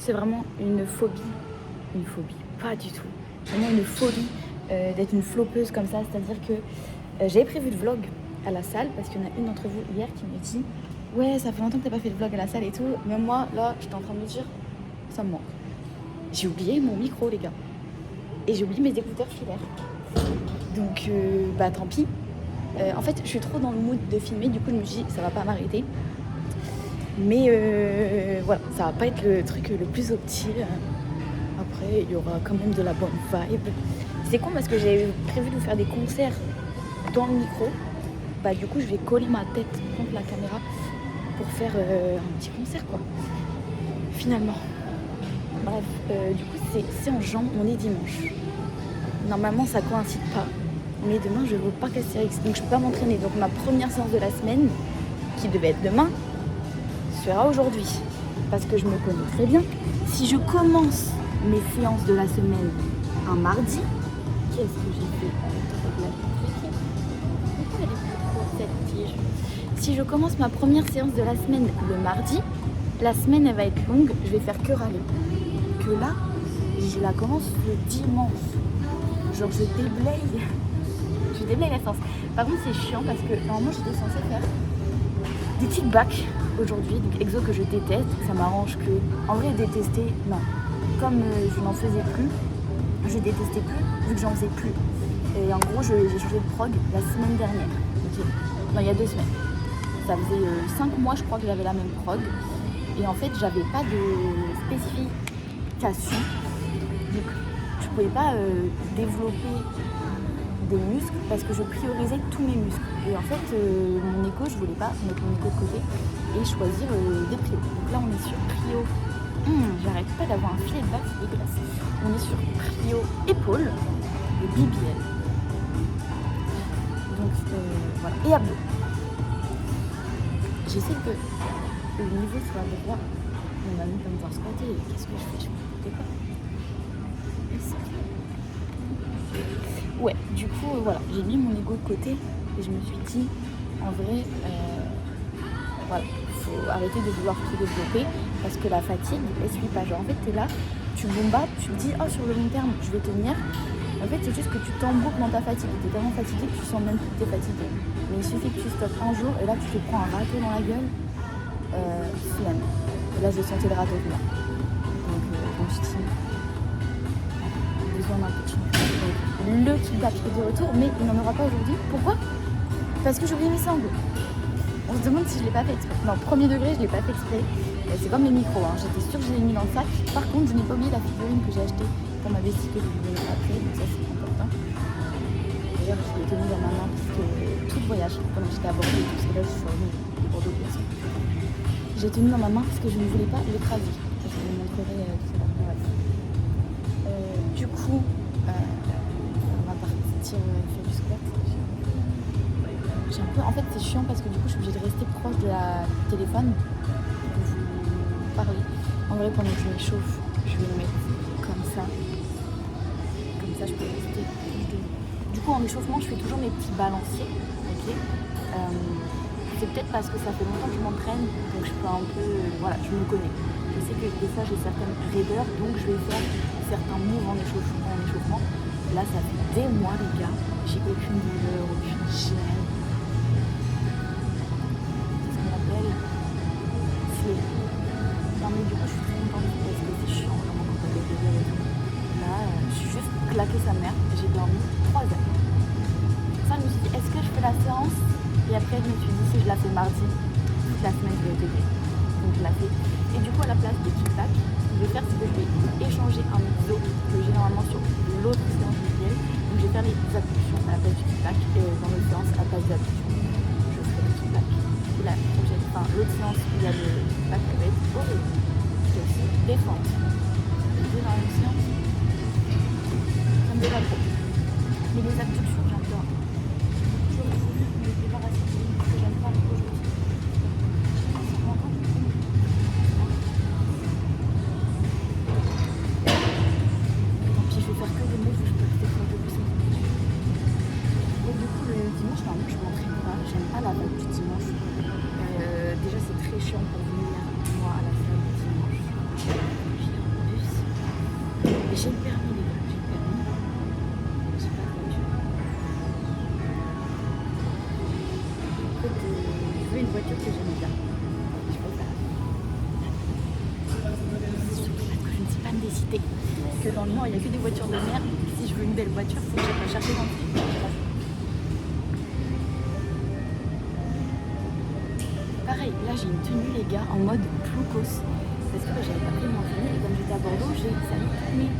c'est vraiment une phobie. Une phobie, pas du tout. Vraiment une phobie d'être une flopeuse comme ça. C'est-à-dire que j'avais prévu le vlog à la salle parce qu'il y en a une d'entre vous hier qui me dit ouais, ça fait longtemps que t'as pas fait de vlog à la salle et tout. Même moi, là, j'étais en train de me dire ça me manque. J'ai oublié mon micro, les gars. Et j'ai oublié mes écouteurs filaires. Donc, bah tant pis. En fait, je suis trop dans le mood de filmer. Du coup, je me dis ça va pas m'arrêter. Mais voilà, ça va pas être le truc le plus opti. Après, il y aura quand même de la bonne vibe. C'est con parce que j'avais prévu de vous faire des concerts dans le micro. Bah du coup, je vais coller ma tête contre la caméra pour faire un petit concert, quoi. Finalement. Bref, du coup, c'est en juin, on est dimanche. Normalement, ça coïncide pas. Mais demain, je vais au parc Astérix. Donc, je peux pas m'entraîner. Donc, ma première séance de la semaine, qui devait être demain, sera aujourd'hui. Parce que je me connais très bien. Si je commence mes séances de la semaine un mardi, qu'est-ce que j'ai fait avec pourquoi elle est plus courte, cette tige ? Si je commence ma première séance de la semaine le mardi, la semaine elle va être longue, je vais faire que râler. Que là, je la commence le dimanche. Genre je déblaye la séance. Par contre c'est chiant parce que normalement j'étais censée faire des kickbacks aujourd'hui, donc exo que je déteste, ça m'arrange que, en vrai détester, non. Comme je n'en faisais plus, je détestais plus, vu que j'en faisais plus. Et en gros, j'ai changé de prog la semaine dernière. Okay. Non, il y a 2 semaines. Ça faisait 5 mois, je crois, que j'avais la même prog. Et en fait, j'avais pas de spécification. Donc, je pouvais pas développer des muscles parce que je priorisais tous mes muscles. Et en fait, mon écho, je voulais pas mettre mon écho de côté et choisir des prios. Donc là, on est sur prio. J'arrête pas d'avoir un filet de balle, c'est dégueulasse. On est sur prio épaule et BBL. Donc voilà. Et abdos. J'essaie que le niveau soit droit. Mon ami peut me voir squatter. Qu'est-ce que je fais? Je me pas. Ouais, du coup, voilà, j'ai mis mon ego de côté et je me suis dit, en vrai, voilà, faut arrêter de vouloir tout développer parce que la fatigue, elle suit pas. Genre, en fait, t'es là, tu bombades, tu te dis, oh, sur le long terme, je vais tenir. En fait, c'est juste que tu t'emboucles dans ta fatigue. T'es tellement fatigué que tu sens même plus que t'es fatigué. Mais il suffit que tu stoppes un jour et là, tu te prends un râteau dans la gueule. Flemme. Et là, je sentais le râteau venir. Donc, je me suis dit, besoin d'un coaching. Le kickback est de retour, mais il n'en aura pas aujourd'hui. Pourquoi ? Parce que j'ai oublié mes sangles. On se demande si je l'ai pas fait exprès. Non, premier degré, je l'ai pas fait exprès. C'est comme les micros, hein. J'étais sûre que je l'ai mis dans le sac. Par contre, je n'ai pas oublié la figurine que j'ai achetée pour ma vessie que je vous donnerai après. Donc ça, c'est important. D'ailleurs, je l'ai tenue dans ma main parce que tout le voyage, pendant que j'étais à Bordeaux, parce que là, je suis revenue de Bordeaux, bien sûr. J'ai tenu dans ma main parce que je ne voulais pas l'écraser. Je vous le montrerai tout à l'heure. Du coup, on va partir faire du squat. En fait, c'est chiant parce que du coup, je suis obligée de rester proche de la téléphone pour vous parler. En vrai, pendant que je m'échauffe, je vais me mettre comme ça. Comme ça, je peux rester proche de vous. Du coup, en échauffement, je fais toujours mes petits balanciers. Ok. C'est peut-être parce que ça fait longtemps que je m'entraîne, donc je peux un peu, voilà, je me connais. Je sais que des fois, j'ai certaines raideurs, donc je vais faire certains moves en échauffement. Là, ça fait des mois, les gars, j'ai aucune douleur, aucune gêne. Non mais du coup je suis très contente parce que c'est chiant vraiment quand t'as des bébés et tout. Là je suis juste claqué sa mère, j'ai dormi 3 heures. Ça je me suis dit est-ce que je fais la séance? Et après je me suis dit si je la fais mardi, toute la semaine je vais être bébé. Donc je la fais. Et du coup à la place des kickbacks, ce que je vais faire c'est que je vais échanger un exo que j'ai normalement sur l'autre séance du pied. Donc je vais faire les abductions à la place du kickback et dans l'autre séance à la place des abductions. Je ferai le kickback. Et la prochaine, l'autre séance où il y a le kickback ça va être horrible. C'est aussi défense. Les deux dans la même séance, ça me dérange trop. Mais les abductions, j'adore. J'aurais voulu me débarrasser de lui parce que j'aime pas les aujourd'hui. Tant pis, je vais faire que des mots, je peux rester proche de plus. Et du coup, le dimanche, normalement, je m'entraîne pas. J'aime pas la vibe du dimanche. Déjà, c'est très chiant pour venir, moi, à la salle du dimanche. J'ai le permis, les gars, j'ai le permis. J'ai pas de voiture. En fait, je veux une voiture que j'aime bien. Je peux pas. Surtout parce que je ne sais pas me décider. Que dans le Nord, il n'y a que des voitures de merde. Si je veux une belle voiture, il faut que j'aille la chercher dans le sud. Pareil, là j'ai une tenue, les gars, en mode ploucos. Parce que j'avais pas pris mon tenue et comme j'étais à Bordeaux, j'ai salé toutes mes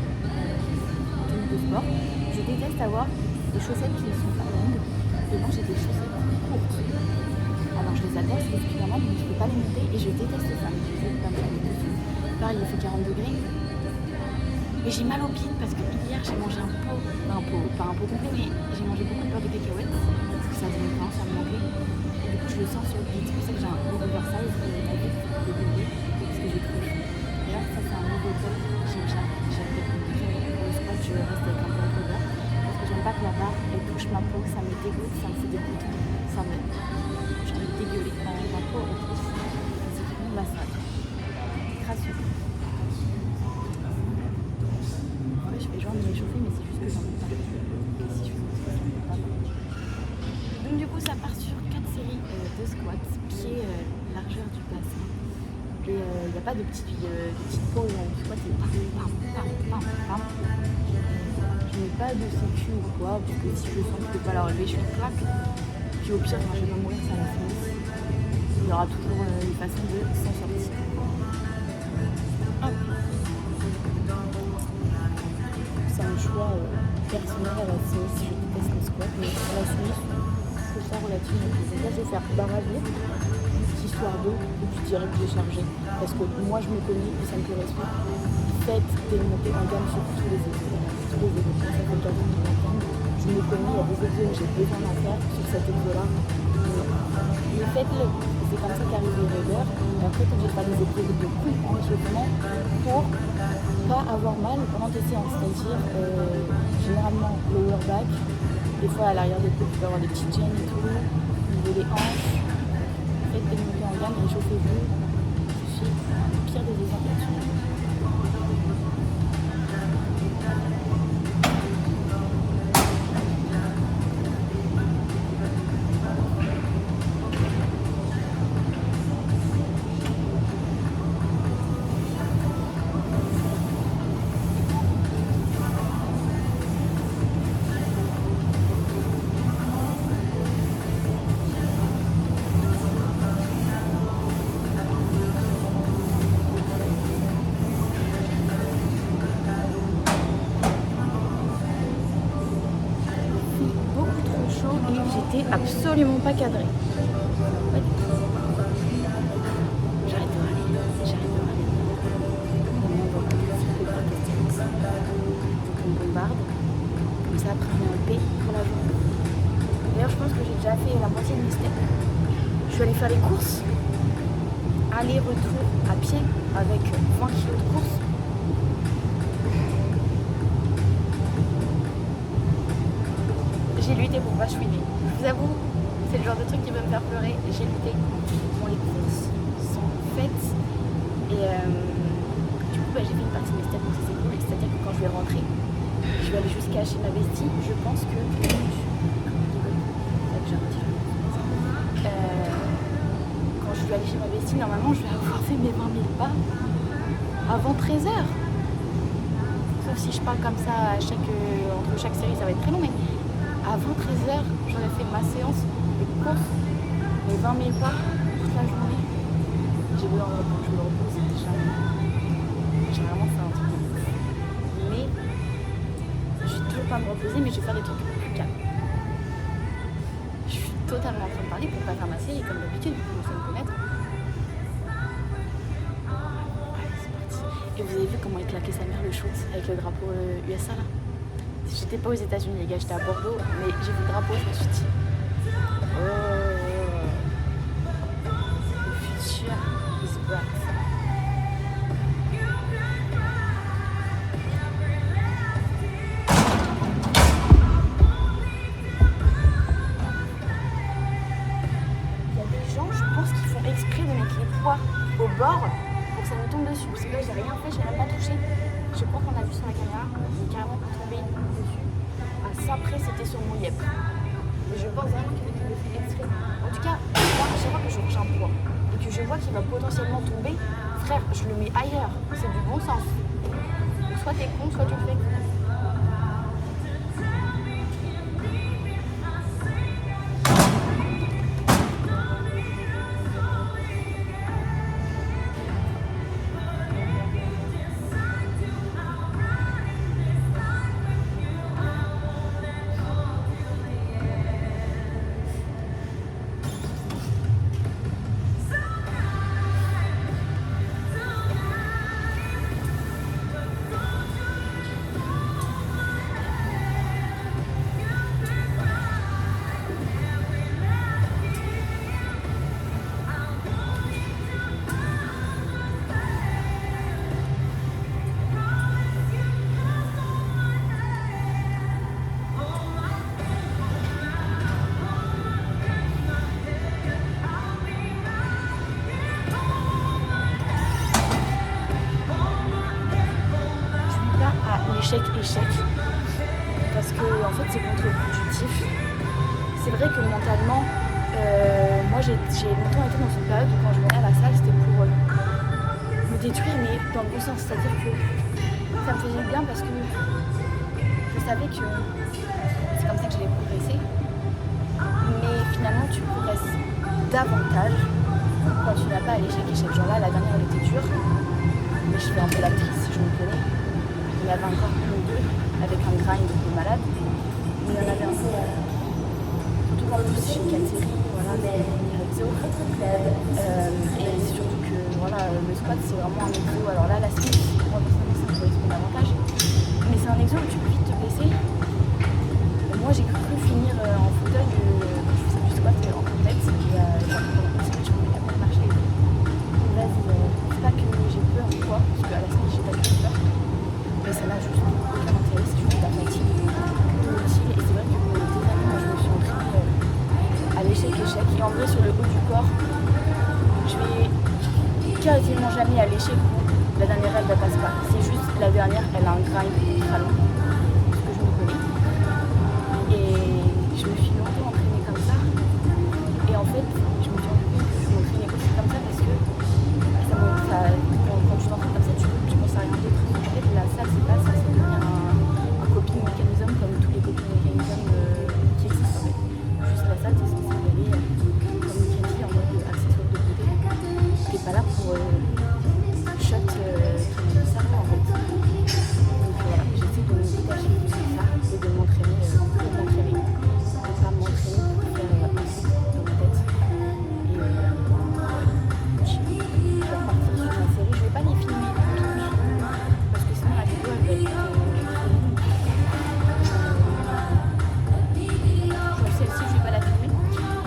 tenues de sport. Je déteste avoir des chaussettes qui ne sont pas longues. Et moi j'ai des chaussettes courtes. Alors je les adore spécifiquement, mais je ne peux pas les monter et je déteste ça. Je sais pas me faire dessus. Pareil, il fait 40 degrés. Mais j'ai mal aux pieds parce que hier j'ai mangé pas un pot complet, mais j'ai mangé beaucoup de beurre de cacahuètes. Parce que ça faisait longtemps, ça me manquait. Et du coup je le sens sur le pied. C'est pour ça que j'ai un gros oversize de bébé. Parce que j'ai trop chaud. Et là, ça, c'est un nouveau top. J'aime pour le squat, je reste avec un peu de cover. Parce que j'aime pas que la barre, elle touche ma peau, ça me dégoûte, ça me fait des gouttes. J'ai envie de dégueuler quand ma peau est touche. C'est vraiment massage. Crasseux. Ouais, je fais genre de m'échauffer, mais c'est juste que j'en ai pas. Et si je fais ça, j'en ai pas. Donc, du coup, ça part sur 4 séries de squats, qui est largeur du bassin. Et il n'y a pas de petites pauses où tu vois, c'est pam. Je n'ai pas de sécu ou quoi, parce que si je sens que je ne peux pas la relever, je suis claque. Puis au pire, quand je vais mourir, ça va finir. Il y aura toujours une façon de s'en sortir. Hop. C'est un choix personnel à la Smith. Je déteste le squat, mais à la Smith, je trouve ça relativement plaisant. Là, je vais faire barre à vide. Histoire d'eau et puis direct décharger parce que moi je me connais et ça me correspond. Faites des montées en gamme sur tous les épaules, ça fait 4 ans que je me connais, il y a des exos où j'ai besoin d'en faire sur cet exo là, mais faites-le, c'est comme ça qu'arrive les rigueurs. Et après quand je vais faire des épaules de coups en échauffement pour pas avoir mal pendant tes séances, c'est-à-dire généralement lower back, des fois à l'arrière des coups tu peux avoir des petites chaînes et tout, au niveau des hanches. Faites des montées en gamme et chauffez-vous. Je suis le pire des exemples là-dessus. J'étais absolument pas cadrée. Pas du tout. J'arrête de râler. Donc on bombarde. Comme ça après on est en paix pour la journée. D'ailleurs je pense que j'ai déjà fait la moitié de mes steps. Je suis allée faire les courses. Aller-retour à pied avec 20 kg de course. J'ai lutté pour pas chouiner. Je vous avoue, c'est le genre de truc qui va me faire pleurer. J'ai lutté. Bon, les courses sont faites. Et du coup, j'ai fait une partie de mes steps, donc c'est cool. C'est-à-dire que quand je vais rentrer, je vais aller jusqu'à chez ma bestie. Je pense que... quand je vais aller chez ma bestie, normalement, je vais avoir fait mes 20 000 pas avant 13h. Sauf si je parle comme ça entre chaque série, ça va être très long, mais avant 13h, j'aurais fait ma séance de course, mes 20 000 pas toute la journée. J'ai besoin de repos, je me repose déjà. J'ai vraiment fait un truc de ouf. Mais je suis toujours pas à me reposer, mais je vais faire des trucs plus calmes. Je suis totalement en train de parler pour pas faire ma série comme d'habitude, vous commencez à me connaître. Allez, c'est parti. Et vous avez vu comment il claquait sa mère le shoot avec le drapeau USA là? J'étais pas aux États-Unis, les gars, j'étais à Bordeaux, mais j'ai vu le drapeau, je me suis dit, oh, le futur is bright. Il y a des gens, je pense, qui font exprès de mettre les poids au bord pour que ça me tombe dessus. Parce que là, j'ai rien fait, j'ai même pas touché. Je crois qu'on a vu sur la caméra. J'ai carrément tombé dessus. À ça près, c'était sur mon yep. Mais je pense vraiment qu'il le fait exprès. En tout cas, moi, à chaque fois que je range un poids et que je vois qu'il va potentiellement tomber, frère, je le mets ailleurs. C'est du bon sens. Donc, soit t'es con, soit tu le fais. Échec, parce que en fait c'est contre-productif. C'est vrai que mentalement, moi j'ai longtemps été dans une période où quand je venais à la salle c'était pour me détruire, mais dans le bon sens, c'est-à-dire que ça me faisait bien parce que je savais que c'est comme ça que j'allais progresser, mais finalement tu progresses davantage quand tu n'as pas à l'échec. Genre là, la dernière elle était dure, mais je fais un peu l'actrice si je me connais. Il y avait encore une deux avec un grind de malade. Il y en avait un peu, surtout quand j'ai 4 séries, voilà, et surtout que voilà, le squat c'est vraiment un exo. Alors là, la Smith, moi personnellement ça me correspond davantage, mais c'est un exo où tu peux vite te blesser. Moi j'ai cru finir en fauteuil, je faisais du squat en complète, j'ai je me mets à marcher. Vas-y, c'est pas que j'ai peur ou quoi, parce qu'à la Smith j'ai pas du tout peur. Mais ça n'a juste aucun intérêt, c'est juste de la fatigue inutile. Et c'est vrai que pendant des années, moi je me suis entraînée à l'échec. Et en vrai, sur le haut du corps, je vais quasiment jamais à l'échec où la dernière elle ne passe pas. C'est juste la dernière, elle a un grind ultra long, parce que je me connais. Et je me suis longtemps entraînée comme ça. Et en fait, je me suis rendu compte que je m'entraînais aussi comme ça parce que quand tu t'entraînes comme ça, tu penses à rien d'autre. La salle, c'est pas ça, c'est devenir un coping mécanisme comme tous les coping mécanismes qui existent en fait. Juste la salle, c'est censé y aller comme Mikati en mode accessoire de côté. T'es pas là pour shot ton cerveau en fait. Donc voilà, j'essaie de me détacher de ça et de m'entraîner pour m'entraîner. De pas m'entraîner pour faire un truc dans ma tête. Et je vais repartir sur ma série, je vais pas les filmer. Celle-ci, je vais pas la filmer.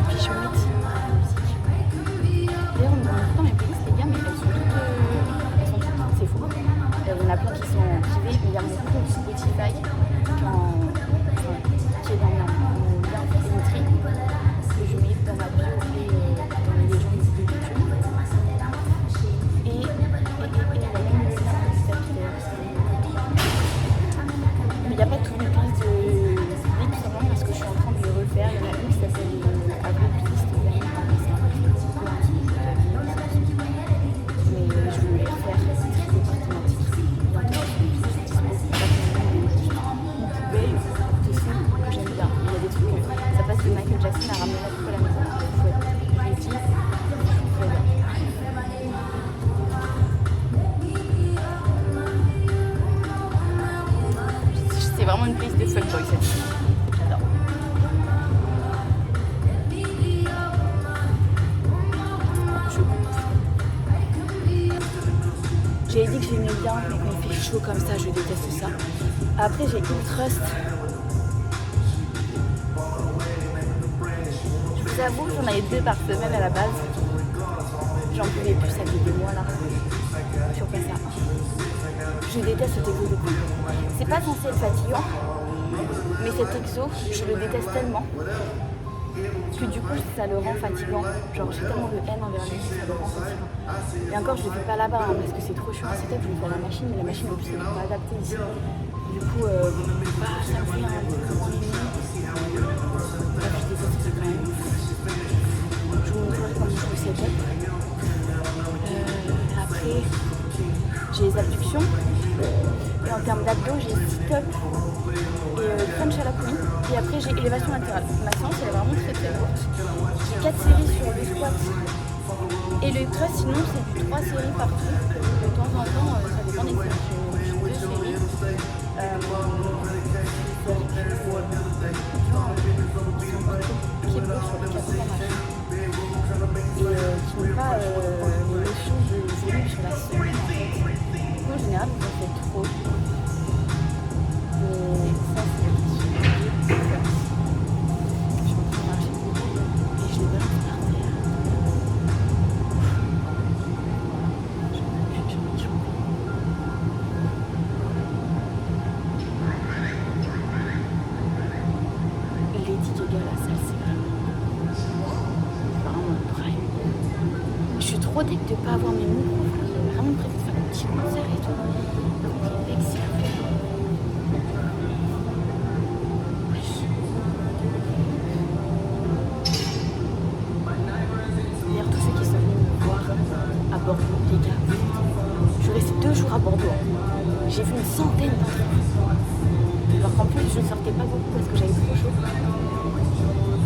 Puis je vais mettre musique. D'ailleurs, on me demande tout le temps mes playlists, les gars, mais elles sont toutes, c'est faux. Il y en a plein qui sont privées, mais il y a mon compte Spotify qui est dans mon lien Linktree, que je mets dans ma bio et dans les légendes de YouTube. Et il y a même le lien mais il n'y a pas toutes les pistes de libre seulement parce que je suis en train de le refaire. Il y en a une qui s'appelle Avril Piste, mais je veux les refaire, c'est très départementique. Bientôt, je suis dispo mon poubelle de son que j'aime bien. Il y a des trucs, ça passe de Michael Jackson à ramener la coupe à la maison. Je l'ai dit, très bien. C'est vraiment une piste de fuckboy cette. J'adore. J'avais dit que j'aimais bien, mais quand il fait chaud comme ça, je déteste ça. Après, j'ai une trust. Je vous avoue, j'en avais 2 par semaine à la base. J'en pouvais plus, ça fait 2 mois là. Je suis repassée à 1. Je déteste cet exo de coup. C'est pas censé être fatigant, mais cet exo, je le déteste tellement Parce que du coup, ça le rend fatigant. Genre, j'ai tellement de haine envers lui, ça le rend fatigant. Et encore, je le fais pas là-bas, hein, parce que c'est trop chiant. C'est top, je le fais à la machine, mais la machine en plus, elle n'est pas adaptée ici. Du coup, ça me fait un peu moins limite. Bref, je déteste ça quand même. Je vous montrerai comment je fais le setup. Après, j'ai les abductions. Et en termes d'abdos, j'ai sit-up et crunch à la poulie. Et après, j'ai élévation latérale. Ma séance, elle est vraiment très très courte. J'ai 4 séries sur le squat et le press, sinon, c'est du 3 séries par truc. De temps en temps, ça dépend des séries. J'ai 2 séries. Qui est beau sur le 4 machin. Et qui n'ont pas les notions de volume sur la semaine en fait. Du coup, en général, on fait trop. Mais ça, c'est la question. Je suis en train de marcher et je les balance par terre. J'ai envie de chanter. Lady Gaga, la salle, c'est vraiment mon prime. Je suis trop deg de pas avoir mes micros. J'ai vraiment prévu de faire un petit concert et tout. Donc, les mecs, c'est d'ailleurs, tous ceux qui sont venus me voir à Bordeaux, les gars, je suis restée 2 jours à Bordeaux. J'ai vu une centaine d'entre vous. Alors qu'en plus, je ne sortais pas beaucoup parce que j'avais trop chaud.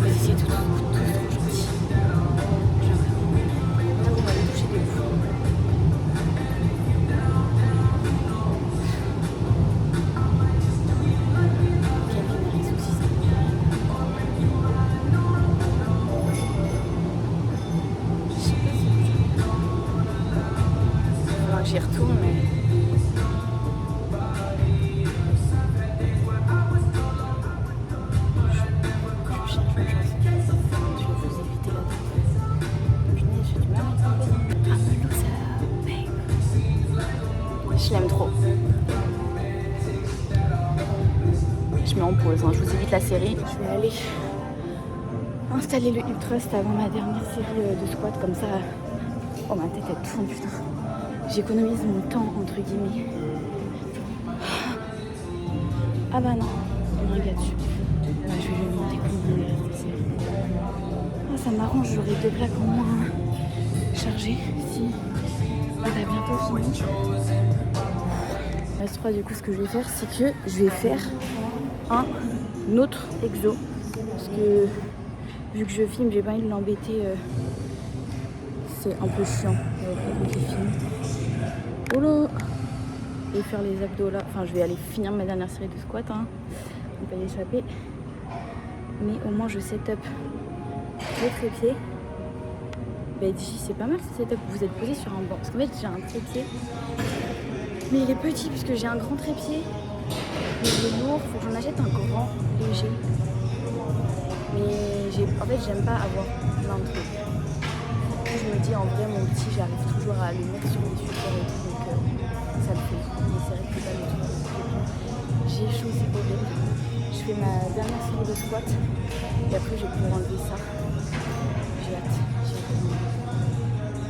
Mais c'est tout trop gentil. Là, vous m'avez touché de fou. Calvin Harris aussi, ça me fait rire. Je sais pas si il faudra que j'y retourne, mais... Je l'aime trop. Je mets en pause, hein. Je vous évite la série. Je vais aller installer le hip thrust avant ma dernière série de squat, comme ça. Oh, ma tête elle tourne, putain. J'économise mon temps, entre guillemets. Ah bah non, il me regarde dessus. Là, je vais lui demander combien il reste de série. Ah, ça m'arrange, j'aurai 2 plaques en moins chargées si elle a bientôt fini. S3, du coup, ce que je vais faire, c'est que je vais faire un autre exo. Parce que vu que je filme, j'ai pas envie de l'embêter. C'est un peu chiant quand je filme. Oh là! Et faire les abdos là. Enfin, je vais aller finir ma dernière série de squats. Hein. On peut y échapper. Mais au moins, je set up le trépied. Bah, d'ici, c'est pas mal ce setup. Vous êtes posé sur un banc. Parce qu'en fait, j'ai un trépied. Mais il est petit puisque j'ai un grand trépied. Mais il est lourd, faut que j'en achète un grand léger. Mais en fait, j'aime pas avoir plein de trucs. Je me dis en vrai, mon petit, j'arrive toujours à le mettre sur les supports et tout, donc ça le fait. Mais c'est vrai que c'est pas le truc. J'ai chaud, c'est horrible. Je fais ma dernière série de squat et après, je vais pouvoir enlever ça. J'ai hâte.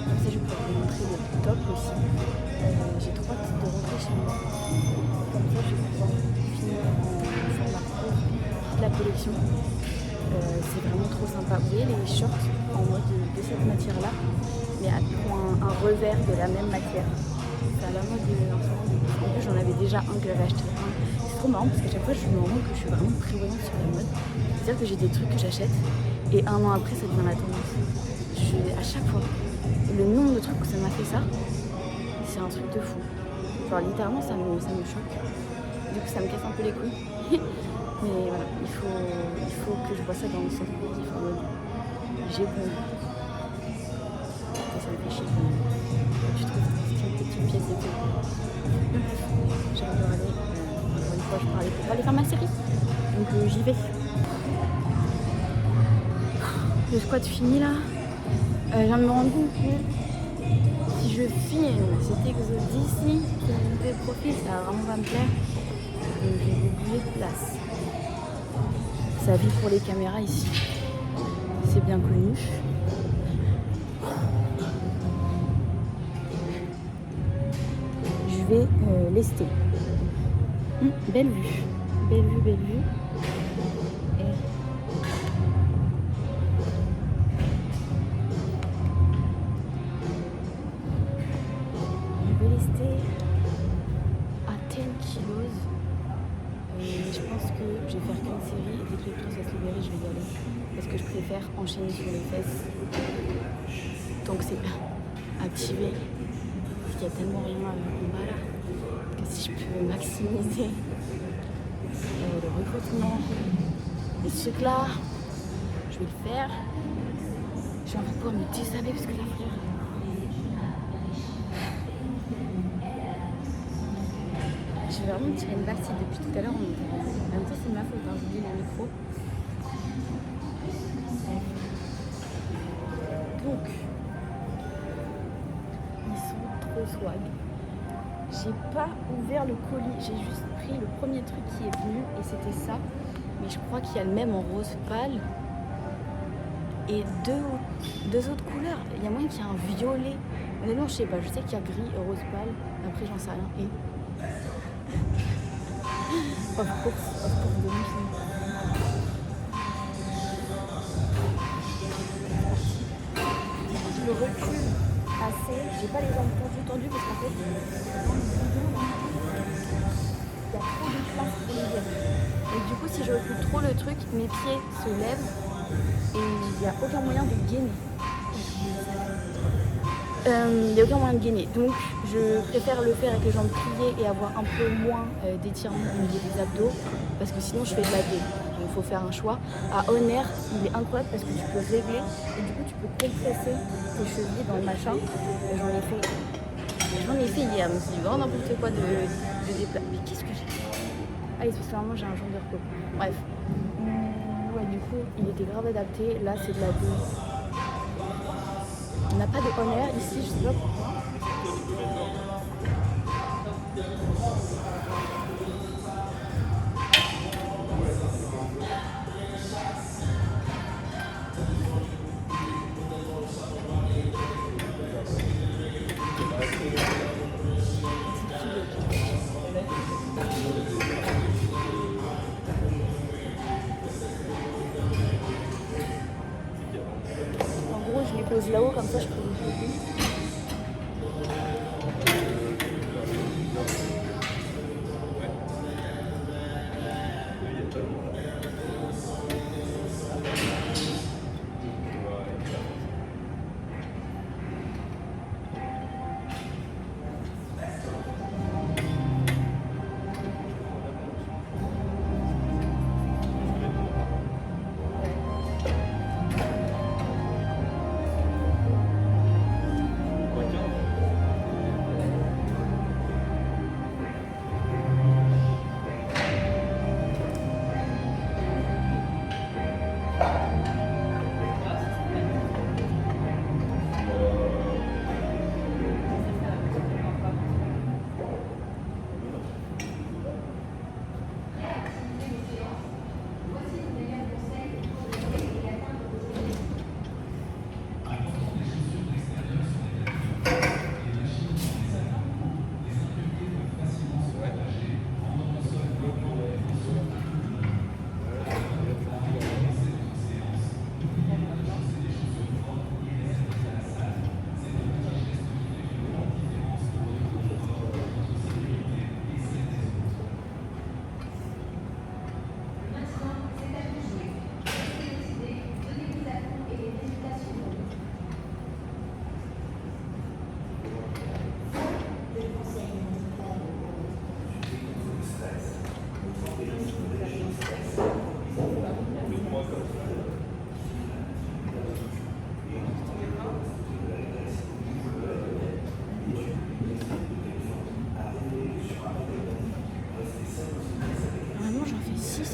Comme ça, je vais pouvoir vous montrer le top aussi. J'ai trop hâte de rentrer chez moi. Comme ça, je vais pouvoir finir en format pro toute la collection. C'est vraiment trop sympa. Vous voyez les shorts en mode de cette matière-là, mais pour un revers de la même matière. C'est à la mode en ce moment. En plus, j'en avais déjà un que j'avais acheté. C'est trop marrant parce qu'à chaque fois, je me rends compte que je suis vraiment prévoyante sur la mode. C'est-à-dire que j'ai des trucs que j'achète et un an après, ça devient la tendance. À chaque fois, le nombre de trucs où ça m'a fait ça, c'est un truc de fou. Genre littéralement ça me choque. Du coup ça me casse un peu les couilles. Mais voilà, il faut que je vois ça dans le sens positif en mode j'ai bon. Et ça me fait chier quand même. Tu trouves cette petite pièce de thé. J'ai envie de aller. Encore une fois je parlais pour pas aller faire ma série. Donc j'y vais. Le squat fini là. Je viens de me rendre compte que si je filme cet exo d'ici, sur le profil, ça va vraiment pas me plaire. Donc je vais bouger de place. Ça vit pour les caméras ici. c'est bien connu. Je vais lester. Belle vue. Belle vue, belle vue. Et... je vais lester à 10 kilos. Je pense que je vais faire qu'une série et dès que le truc va se libérer, je vais y aller. Parce que je préfère enchaîner sur les fesses. Donc c'est activé. Il y a tellement rien à combat là que si je peux maximiser le recrutement, les trucs là, je vais le faire. J'ai envie de pouvoir me déshabiller parce que la fleur. Je vais vraiment tirer une balle si depuis tout à l'heure on m'entend. En même temps c'est de ma faute, hein, j'oublie mon micro. Donc, ils sont trop swag. J'ai pas ouvert le colis, j'ai juste pris le premier truc qui est venu et c'était ça. Mais je crois qu'il y a le même en rose pâle et deux autres couleurs. Il y a moyen qu'il y ait un violet. Honnêtement, je sais pas, je sais qu'il y a gris et rose pâle. Après, j'en sais rien. Et of course, de je recule assez, j'ai pas les jambes tendues parce qu'en fait, dans le bidon, il y a trop de place pour les jambes. Et du coup, si je recule trop le truc, mes pieds se lèvent et il n'y a aucun moyen de gainer. Il n'y a aucun moyen de gainer. Donc, je préfère le faire avec les jambes pliées et avoir un peu moins d'étirement au niveau des abdos parce que sinon, je fais de la dé. Donc, il faut faire un choix. À Honor, il est incroyable parce que tu peux régler et du coup, tu peux compresser tes chevilles dans le machin. J'en ai fait hier, mais c'est vraiment n'importe quoi de déplacer. Mais qu'est-ce que j'ai fait? Ah, c'est parce que normalement, j'ai un jour de repos. Bref. Ouais, du coup, il était grave adapté. Là, c'est de la dé. On n'a pas de Honor ici, je sais pas pourquoi. En gros, je les pose là-haut, comme ça je peux les poser.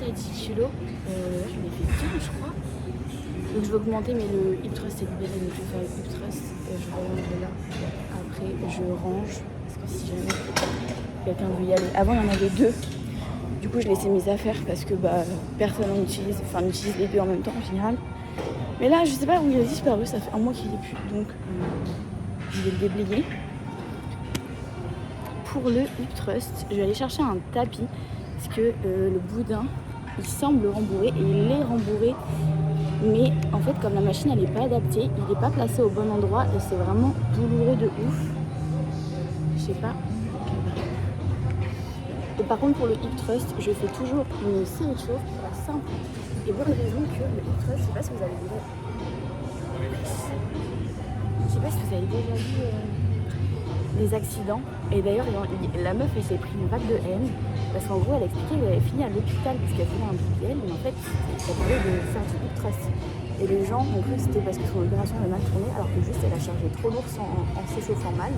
À 10 kilos, je l'ai fait 15 je crois. Donc je vais augmenter, mais le hip thrust est libéré, donc je vais faire le hip thrust, je reviendrai là. Après je range, parce que si jamais quelqu'un veut y aller. Avant il y en avait deux, du coup je laissais mes affaires parce que personne n'utilise les deux en même temps en général. Mais là, je sais pas où il a disparu, ça fait un mois qu'il est plus, donc je vais le déblayer. Pour le hip thrust, je vais aller chercher un tapis parce que le boudin, il semble rembourré et il est rembourré. Mais en fait, comme la machine elle n'est pas adaptée, il n'est pas placé au bon endroit et c'est vraiment douloureux de ouf. Je sais pas. Et par contre, pour le hip thrust, je fais toujours une série de chauffe pour la simple et bonne raison que le hip thrust, je sais pas si vous avez déjà. Je sais pas si vous avez déjà vu des accidents. Et d'ailleurs, la meuf, elle s'est pris une vague de haine parce qu'en gros, elle expliquait qu'elle avait fini à l'hôpital parce qu'elle faisait un BBL, mais en fait, elle parlait de faire du hip thrust. Et les gens ont cru que c'était parce que son opération avait mal tourné, alors que juste elle a chargé trop lourd en s'échauffant mal,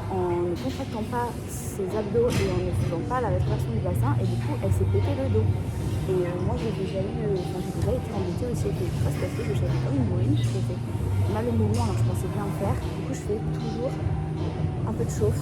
en ne contractant pas ses abdos et en ne faisant pas la rétraction du bassin, et du coup, elle s'est pété le dos. Et moi, j'ai déjà été embêtée aussi avec le hip thrust parce que je savais comme une bourrine, je faisais mal au mouvement alors que je pensais bien le faire. Du coup, je fais toujours un peu de chauffe.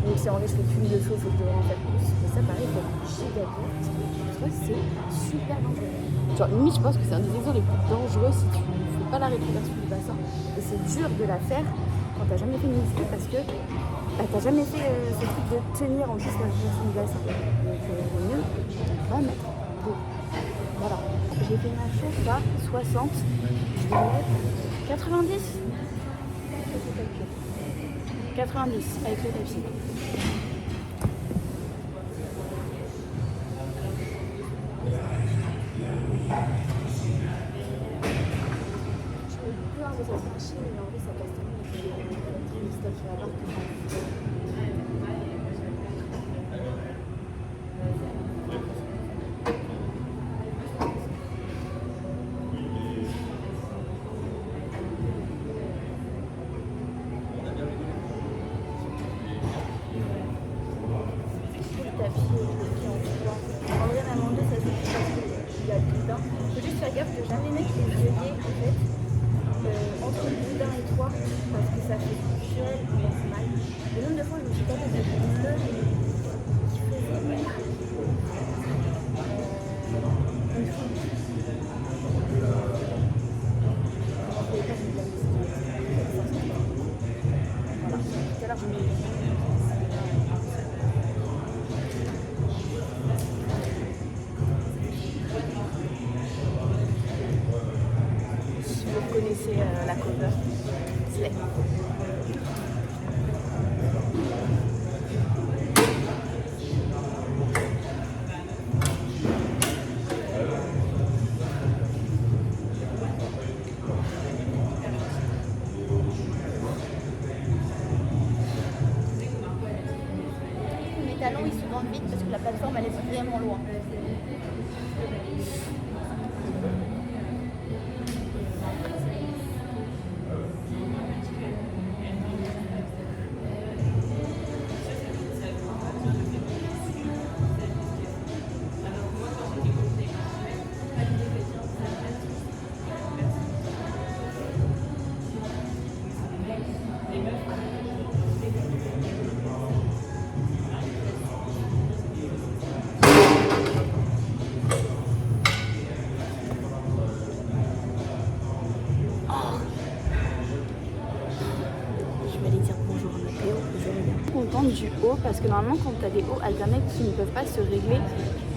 Donc si en vrai je fais qu'une de chauffe et que je devrais en faire plus, mais ça pareil, il faut être giga dur parce que le thrust c'est super dangereux. Genre limite je pense que c'est un des exos les plus dangereux si tu ne fais pas la rétraction du bassin. Et c'est dur de la faire quand t'as jamais fait une muscu parce que t'as jamais fait ce truc de tenir en plus la rétraction du bassin. Donc vaut mieux pas mettre d'eau. Voilà. J'ai fait ma chauffe à 60, je vais mettre 90. 90 avec le tapis. Je peux peur de cette machine, mais en vrai ça casse tellement les steaks qui va gaffe de jamais mettre les œillets en fait entre le boudin et toi parce que ça fait naturel et normal. Le nombre de fois je me suis tapé des bleus qui faisaient une fois. Voilà, tout à l'heure je me connaissez la cover. Slay. Mes talons ils se vendent vite parce que la plateforme elle est vraiment loin. Du haut parce que normalement quand tu as des hauts alternés qui ne peuvent pas se régler,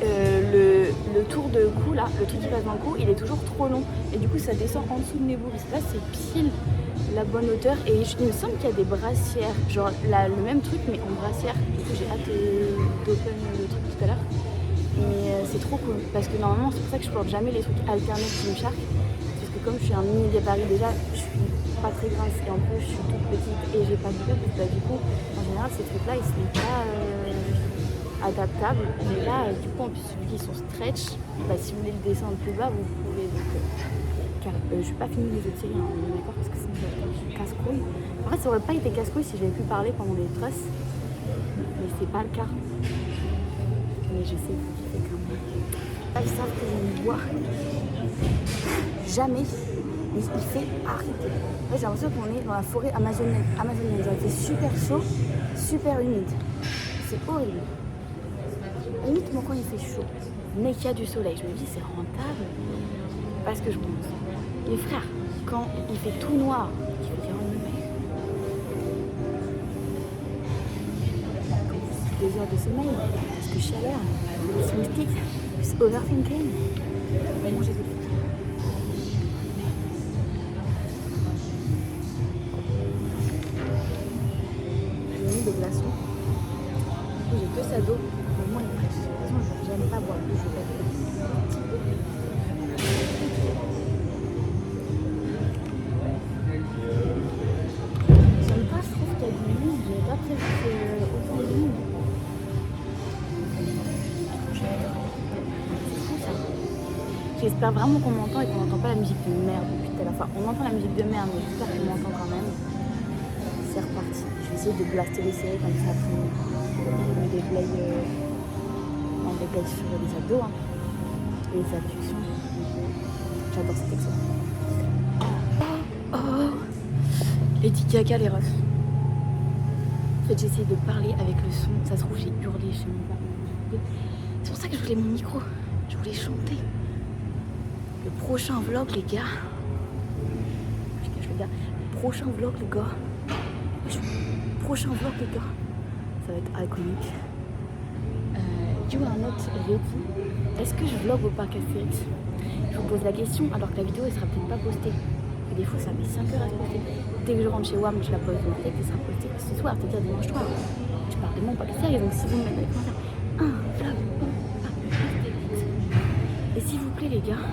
le tour de cou là, le truc qui passe dans le cou, il est toujours trop long et du coup ça descend en dessous de mes boucles. Là c'est pile la bonne hauteur et il me semble qu'il y a des brassières, genre le même truc mais en brassière. Du coup j'ai hâte d'open le truc tout à l'heure, mais c'est trop cool parce que normalement c'est pour ça que je porte jamais les trucs alternés qui me charquent parce que comme je suis un mini gabarit déjà, je suis pas très grasse et en plus je suis toute petite et j'ai pas de pub, bah, du coup en général ces trucs là ils sont pas adaptables, mais là du coup en plus vu qu'ils sont stretch, bah, si vous voulez le descendre plus bas vous pouvez. Donc car je vais pas finir les autres séries, hein, d'accord, parce que sinon ça va être casse-couille. En fait ça aurait pas été casse-couille si j'avais pu parler pendant les trusts, mais c'est pas le cas, mais je sais quand même. Là ils savent que je ne bois jamais. Mais il fait arrêter. J'ai l'impression qu'on est dans la forêt amazonienne. Il fait super chaud, super humide. C'est horrible. Limite, uniquement quand il fait chaud, mais qu'il y a du soleil. Je me dis c'est rentable, parce que je pense. Les frères, quand il fait tout noir, il faut dire en 2 heures de sommeil, parce que chaleur, c'est mystique, c'est overthinking. Vraiment, j'ai mis des glaçons. J'ai 2 sacs d'eau, mais moi, il est fraîche. De toute façon, j'aime pas boire de jus. J'aime pas, je trouve qu'il y a du monde. J'avais pas prévu autant de monde. J'espère vraiment qu'on m'entend et qu'on n'entend pas la musique de merde depuis tout à l'heure. Enfin, on entend la musique de merde, mais j'espère qu'on m'entend quand même. C'est reparti. Je vais essayer de blaster les séries comme ça pour me déblayer. On déblaye sur les abdos, hein. Et les abductions. J'adore cet excellent. Oh, Lady Gaga, les refs. En fait, j'essaie de parler avec le son. Ça se trouve, j'ai hurlé chez mon père. C'est pour ça que je voulais mon micro. Je voulais chanter. Le prochain vlog, les gars. Je cache le gars. Le prochain vlog, les gars. Prochain vlog, les gars. Ça va être iconique. You are not ready. Est-ce que je vlog au parc Astérix? Je vous pose la question alors que la vidéo elle sera peut-être pas postée. Et des fois ça met 5 heures à se poster. Dès que je rentre chez WAM, je la pose. Donc peut-être que ça sera posté ce soir, c'est-à-dire dimanche soir. Je parle de mon parc Astérix, donc si vous me mettez dans les commentaires un vlog au parc Astérix. Et s'il vous plaît les gars,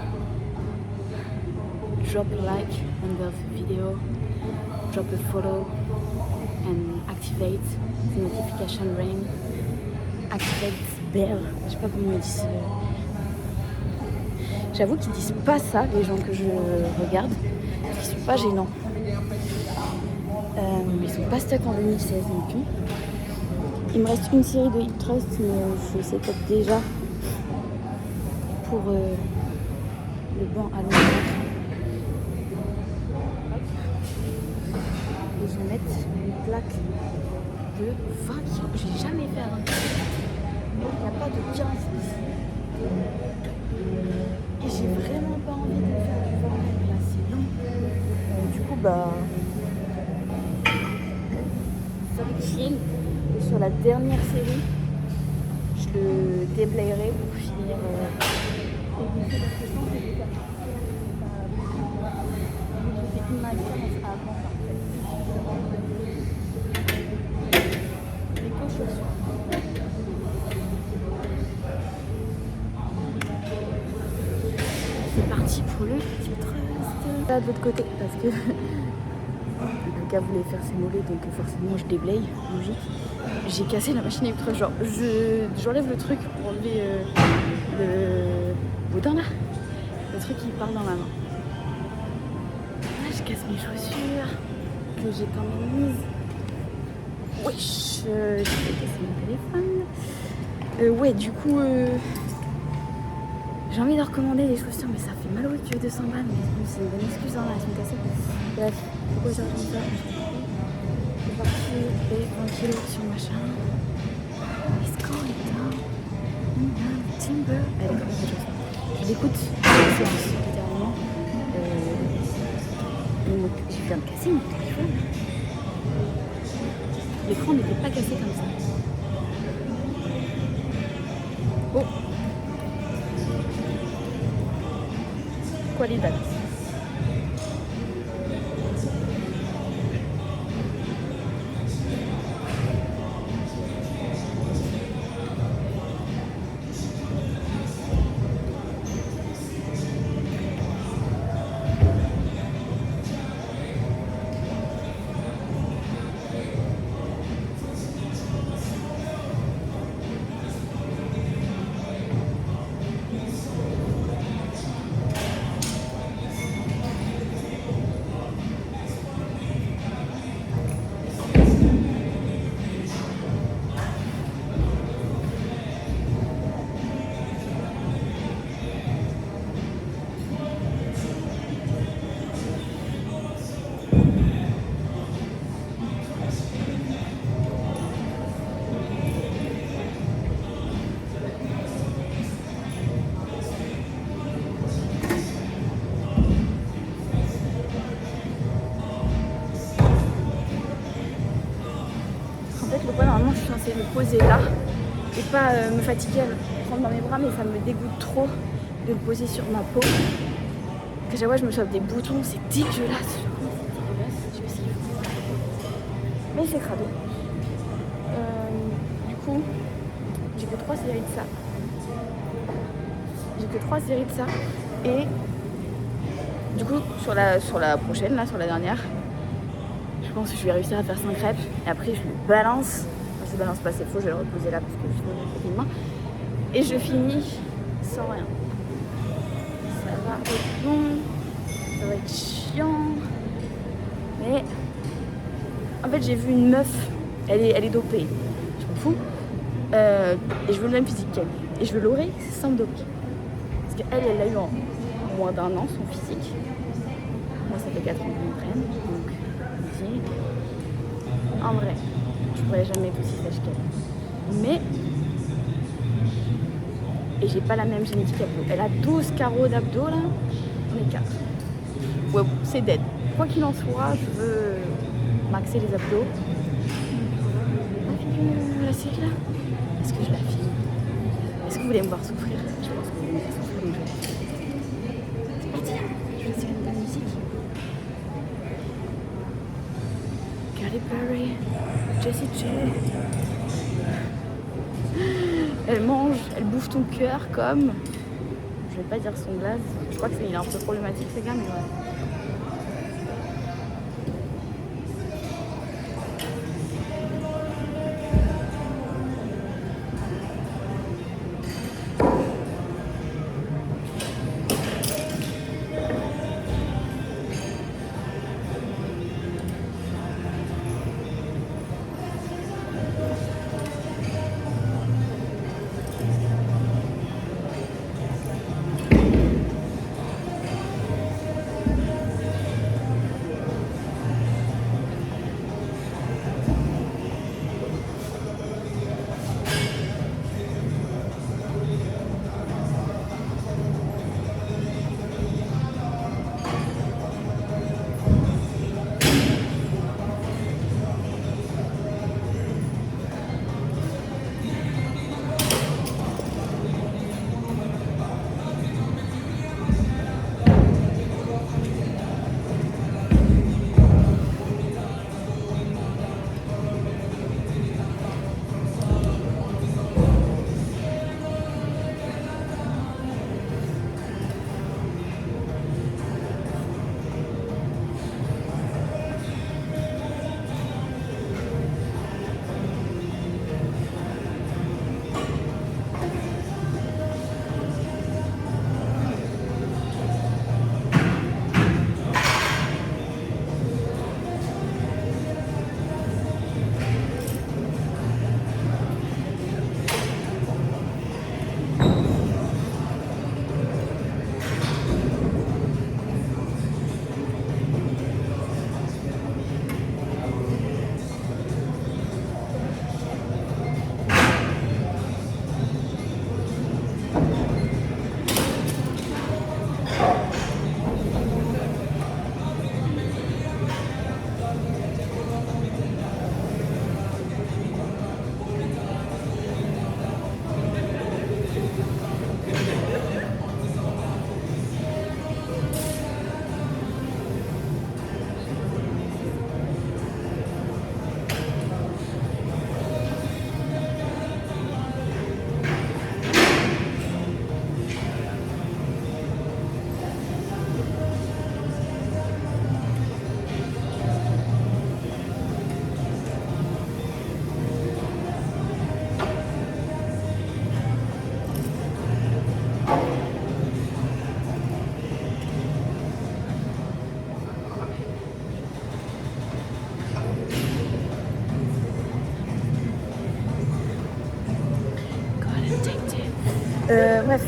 drop a like on the video, drop a follow and activate the notification ring, activate bell. Je sais pas comment ils disent. J'avoue qu'ils disent pas ça, les gens que je regarde. Ils sont pas gênants. Ils sont pas stuck en 2016 non plus. Il me reste une série de Hit Trust, mais je sais peut-être déjà pour le banc à l'envers. Et je vais mettre une plaque de 20 kg. J'ai jamais fait avant. Il n'y a pas de 15 ici. Et j'ai vraiment pas envie de faire du 20 là, c'est long. Du coup, ça va chill. Et sur la dernière série, je le déblayerai pour finir. C'est parti pour le petit trust. Là de l'autre côté parce que le gars voulait faire ses mollets donc forcément je déblaye, logique. J'ai cassé la machine électrique, genre j'enlève le truc pour enlever le boudin là. Le truc qui part dans ma main. Là je casse mes chaussures que j'ai quand même mises. Wesh, j'ai fait casser mon téléphone. Ouais du coup j'ai envie de recommander des chaussures, mais ça fait mal au cul, 200 balles, mais c'est une bonne excuse, hein, elles sont cassées. Bref, pourquoi j'ai raconté ça? J'ai parti et 20 kilos sur machin. Let's go, les gars. Timber. Allez, comment ça chose? Je l'écoute, séance, littéralement. Je viens de casser mon téléphone. L'écran n'était pas cassé comme ça. Oh! Qualidad. poser là et pas me fatiguer à le prendre dans mes bras, mais ça me dégoûte trop de le poser sur ma peau. À chaque fois je me chope des boutons, c'est dégueulasse. Mais c'est crado. Du coup, j'ai que 3 séries de ça. Et du coup, sur la prochaine, là, sur la dernière, je pense que je vais réussir à faire 5 reps. Et après, je le balance. Enfin, je le balance pas, c'est faux, je vais le reposer là parce que je suis une main. Et je finis sans rien. Ça va être long, ça va être chiant. Mais en fait, j'ai vu une meuf, elle est dopée. Je m'en fous. Et je veux le même physique qu'elle. Et je veux l'aurer sans me doper. Parce qu'elle, elle l'a eu en moins d'1 an, son physique. Moi, ça fait 4 ans que je m'entraîne. Donc, je me dis, en vrai, je pourrais jamais être aussi sèche qu'elle. Mais, et j'ai pas la même génétique abdos. Elle a 12 carreaux d'abdos, là. On est 4. Ouais, c'est dead. Quoi qu'il en soit, je veux maxer les abdos. La série là, est-ce que je la filme? Est-ce que vous voulez me voir souffrir? Je pense que vous voulez me voir souffrir. C'est parti, je vais essayer de la musique. Katy Perry, Jessie J. Elle mange, elle bouffe ton cœur comme... Je vais pas dire son glace. Je crois qu'il est un peu problématique ces gars, mais ouais. Bref,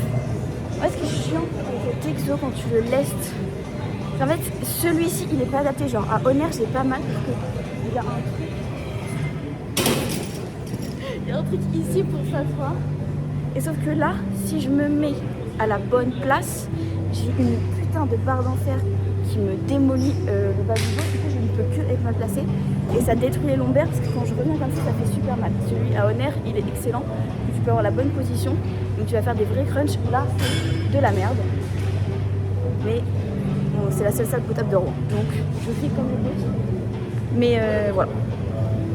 ouais, ce qui est chiant avec cet exo quand tu le lestes, en fait celui-ci il est pas adapté, genre à Honor j'ai pas mal parce qu'il y a un truc, il y a un truc ici pour s'asseoir, et sauf que là si je me mets à la bonne place, j'ai une putain de barre d'enfer qui me démolit le bas du dos, du coup j'ai une peux que être mal placée. Et ça détruit les lombaires parce que quand je reviens comme ça fait super mal. Celui à Honor, il est excellent. Tu peux avoir la bonne position. Donc tu vas faire des vrais crunchs. Là, c'est de la merde. Mais bon, c'est la seule salle potable de Rouen. Donc je fais comme je peux. Mais voilà.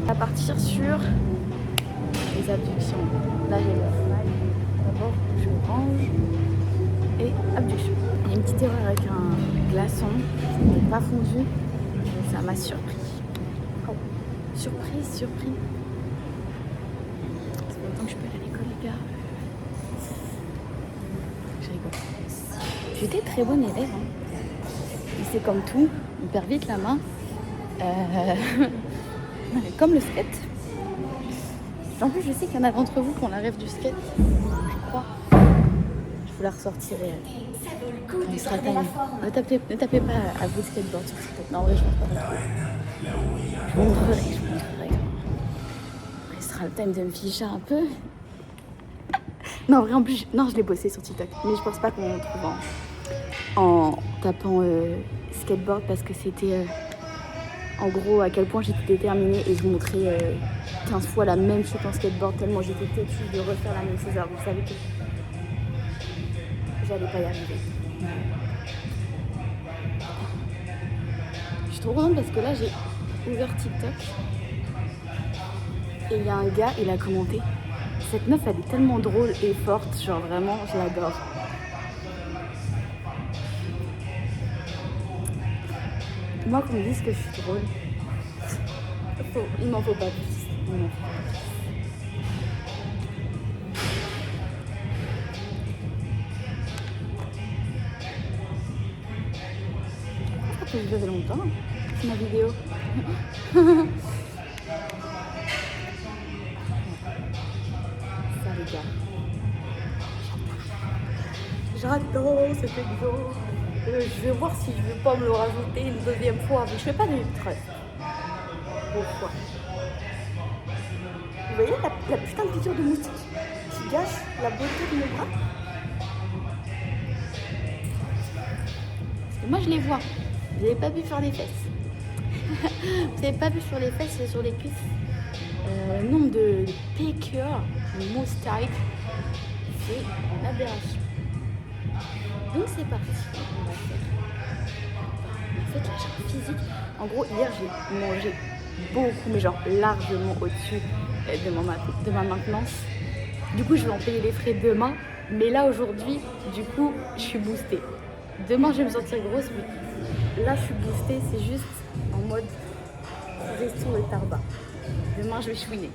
On va partir sur les abductions. Là, j'ai le smile. D'abord, je range. Et abduction. Il y a une petite erreur avec un glaçon qui n'est pas fondu. Ça m'a surpris. Oh, surprise. Ça fait longtemps que je peux aller à l'école, les gars. Je rigole. J'étais très bonne élève. Hein. Et c'est comme tout, on perd vite la main. Comme le skate. En plus, je sais qu'il y en a d'entre vous qui ont la rêve du skate. Je crois. Je vous la ressortirai. On sera time. Ne tapez pas à vous de skateboard sur TikTok. Non, en vrai, je pense pas trop. Je vous montrerai. Il sera le time de me ficher un peu. Non, en vrai, en plus, je l'ai bossé sur TikTok. Mais je pense pas qu'on le trouve en tapant skateboard parce que c'était en gros à quel point j'étais déterminée et je vous montrais 15 fois la même chute en skateboard tellement j'étais têtue de refaire la même chose. Alors vous savez que j'allais pas y arriver. Je suis trop contente parce que là j'ai ouvert TikTok et il y a un gars, il a commenté. Cette meuf elle est tellement drôle et forte, genre vraiment je l'adore. Moi qu'on me dise que je suis drôle, il m'en faut pas plus. Ça fait longtemps, c'est ma vidéo. Ça les gars. J'adore cette vidéo. Je vais voir si je veux pas me le rajouter une deuxième fois. Mais je fais pas de trust. Pourquoi? Vous voyez la putain de piqûre de moustique qui gâche la beauté de mon bras? Parce que moi je les vois. Vous n'avez pas vu sur les fesses. Vous n'avez pas vu sur les fesses et sur les cuisses. Le nombre de piqûres de moustiques, c'est une aberration. Donc c'est parti. On va faire. En fait, la charge physique. En gros, hier j'ai mangé beaucoup, mais genre largement au-dessus de ma maintenance. Du coup, je vais en payer les frais demain. Mais là, aujourd'hui, du coup, je suis boostée. Demain, je vais me sentir grosse, mais là, je suis boostée. C'est juste en mode resto et tarba. Demain, je vais chouiner.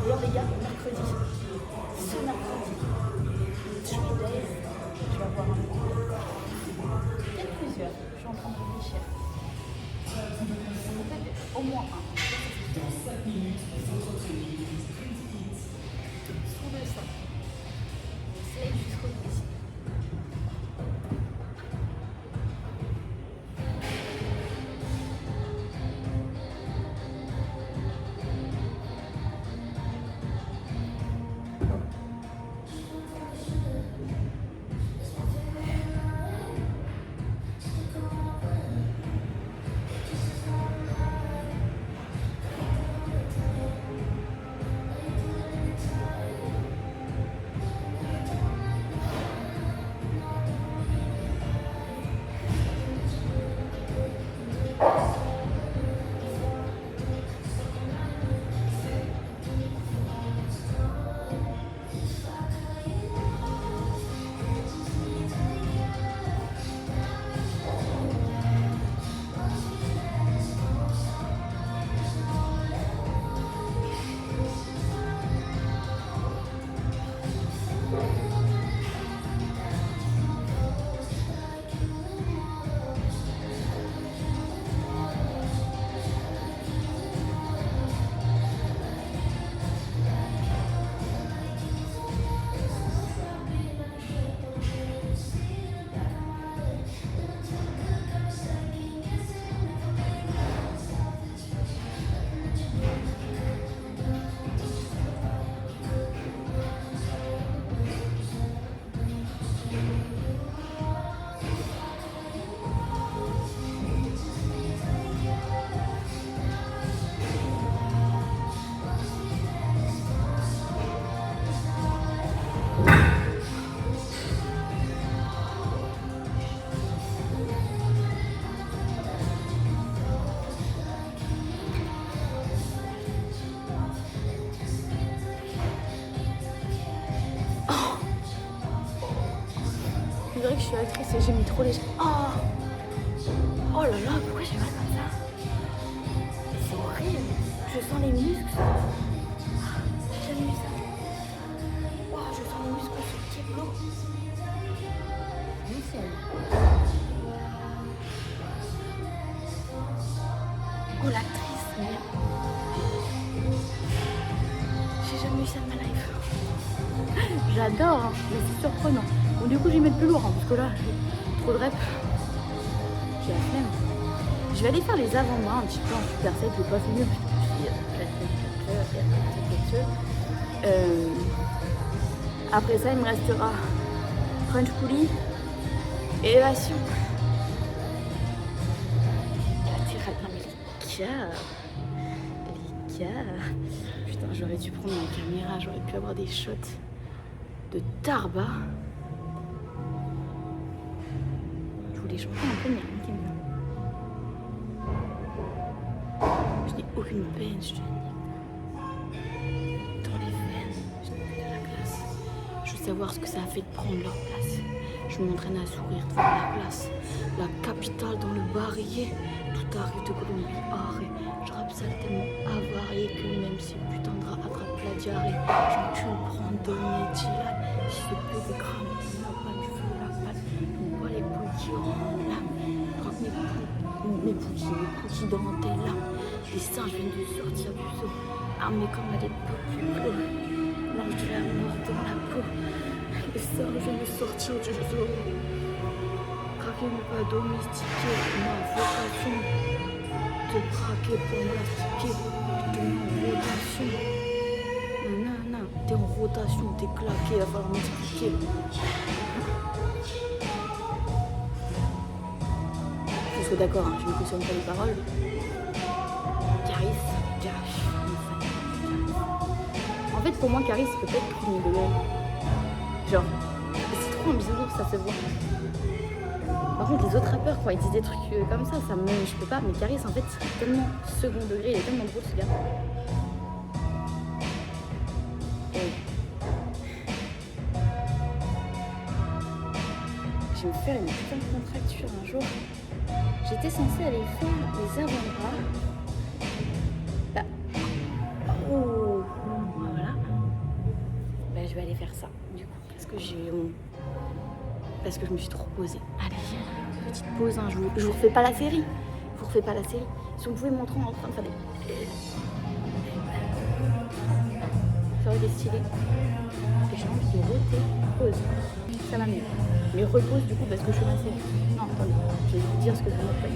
D'ailleurs les gars, mercredi, ce mercredi, je vais avoir un peut-être plusieurs, je suis en train de réfléchir. Peut-être au moins un. Sous le sein. C'est jusqu'au bout. suis actrice et j'ai mis trop léger. Oh, oh là là, pourquoi j'ai mal comme ça? C'est horrible. Je sens les muscles. J'ai jamais vu ça. Oh, je sens les muscles sur le keblo. Nickel. Oh, l'actrice, merde. J'ai jamais eu ça de ma life. J'adore, hein, mais c'est surprenant. Bon, du coup, je vais mettre plus lourd, hein, parce que là, j'ai trop de reps. J'ai la flemme. Je vais aller faire les avant-bras un petit peu en superset. Je vais pas finir parce que après ça, il me restera crunch pulley et élévation. Les gars. Putain, j'aurais dû prendre ma caméra, j'aurais pu avoir des shots de tarba. Je voulais chanter un peu, mais rien qui me vient. Je n'ai aucune peine, je te dis. Dans les veines, je n'ai de la classe. Je veux savoir ce que ça a fait de prendre leur place. Je m'entraîne à sourire devant la place. La capitale dans le barillet. Tout arrive de Colombie, arrêt. Je rappe ça tellement avarié que même si putain de rat attrape la diarrhée. Genre tu me prends de mes dilats. Si je fais des grammes, la balle, je veux la balle. On voit les poules qui auront l'âme. Quand mes pouilles dans tes lames. Les singes viennent de sortir du zoo. Armés comme à l'époque du pot. L'ange de la mort dans la peau. Les singes viennent de sortir du zoo. Craquer mais pas domestiquer, ma vocation. Te braquer pour mastiquer, t'es en rotation. Nanana, t'es en rotation, t'es claqué, va falloir m'expliquer. Je suis d'accord, hein, je ne cautionne pas les paroles. Caris, en fait, pour moi, Caris, c'est peut-être premier degré. Genre, c'est trop un bisounours, ça se voit. Par contre, les autres rappeurs, quand ils disent des trucs comme ça me... Je peux pas. Mais Caris, en fait, c'est tellement second degré, il est tellement drôle, ce gars. Et... je vais me faire une putain de contracture un jour. J'étais censée aller faire les avant-bras. Bah... oh, voilà. Bah, je vais aller faire ça, du coup, parce que parce que je me suis trop posée. Allez, petite pause, hein. Je vous refais pas la série. Je vous refais pas la série. Si vous pouvez me montrer en train de faire des... ça aurait été stylé. Et j'ai envie de roter. Pause. Ça va mieux. Mais repose du coup parce que je fais ma série. Non, attendez. Je vais vous dire ce que je vais mettre pour la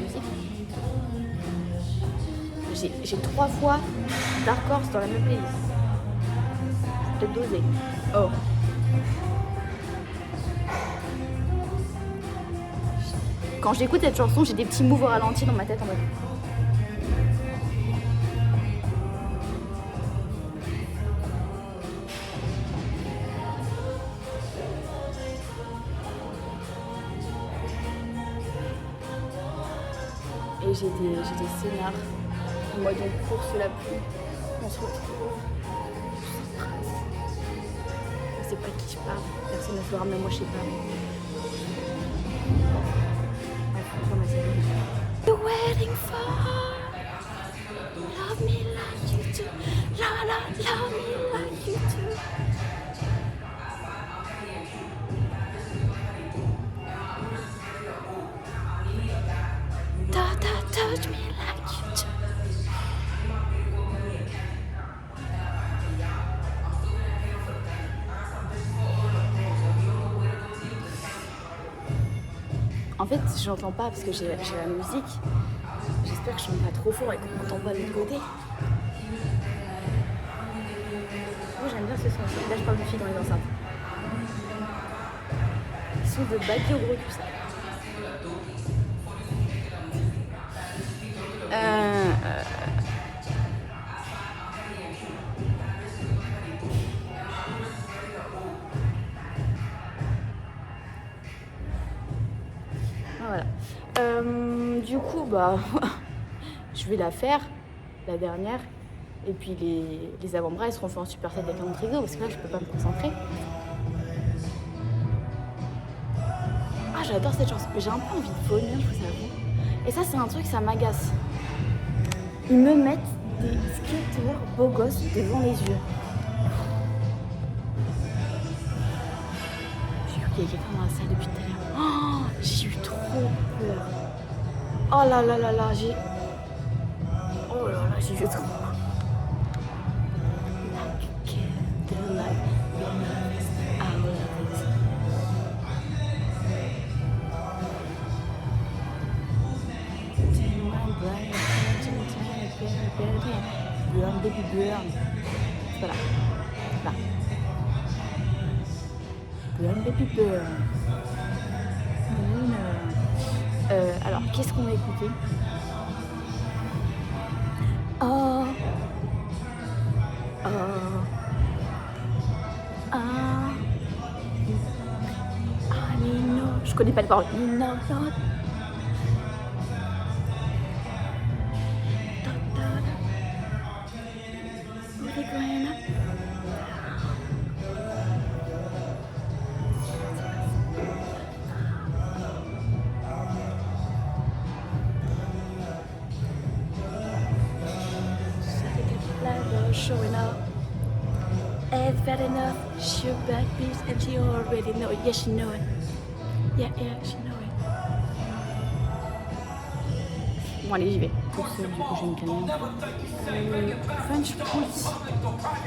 musique. J'ai 3 fois Dark Horse dans la même playlist. Peut-être doser. Oh. Quand j'écoute cette chanson, j'ai des petits moves au ralenti dans ma tête en mode. Et j'ai des scénars en mode on court sous la pluie, on se retrouve. Je sais pas de qui je parle, personne ne saura, même moi je sais pas. You're waiting for love me like you do, la la, love me like you do. Da da, touch me like you do. En fait, j'entends pas parce que j'ai la musique. J'espère que je chante pas trop fort et qu'on m'entend pas de l'autre côté. Moi, j'aime bien ce son. Là, je parle de filles dans les enceintes. Ils sont de baquets au gros cul, ça. Voilà. Du coup, bah, je vais la faire, la dernière. Et puis les avant-bras, ils seront faits en superset avec un autre exo, parce que là, je peux pas me concentrer. Ah, j'adore cette chanson. J'ai un peu envie de vomir, je vous avoue. Et ça, c'est un truc, ça m'agace. Ils me mettent des skateurs beaux gosses devant les yeux. J'ai cru qu'il y avait quelqu'un dans la salle depuis tout à l'heure. Oh, j'ai eu trop peur. Oh là là là là, j'ai... Oh là là, j'ai eu trop peur. Burn, baby burn. Voilà. Là. Burn, baby burn. Alors, qu'est-ce qu'on va écouter? Oh. Oh. Ah. Ah, Nino. Je connais pas les paroles. Nino. Showing up, it's bad enough. She a bad bitch and she already know it. Yeah, she know it. Yeah, she know it. Bon, allez, j'y vais. Pour ça, du coup, je vais me calmer. French Pulse.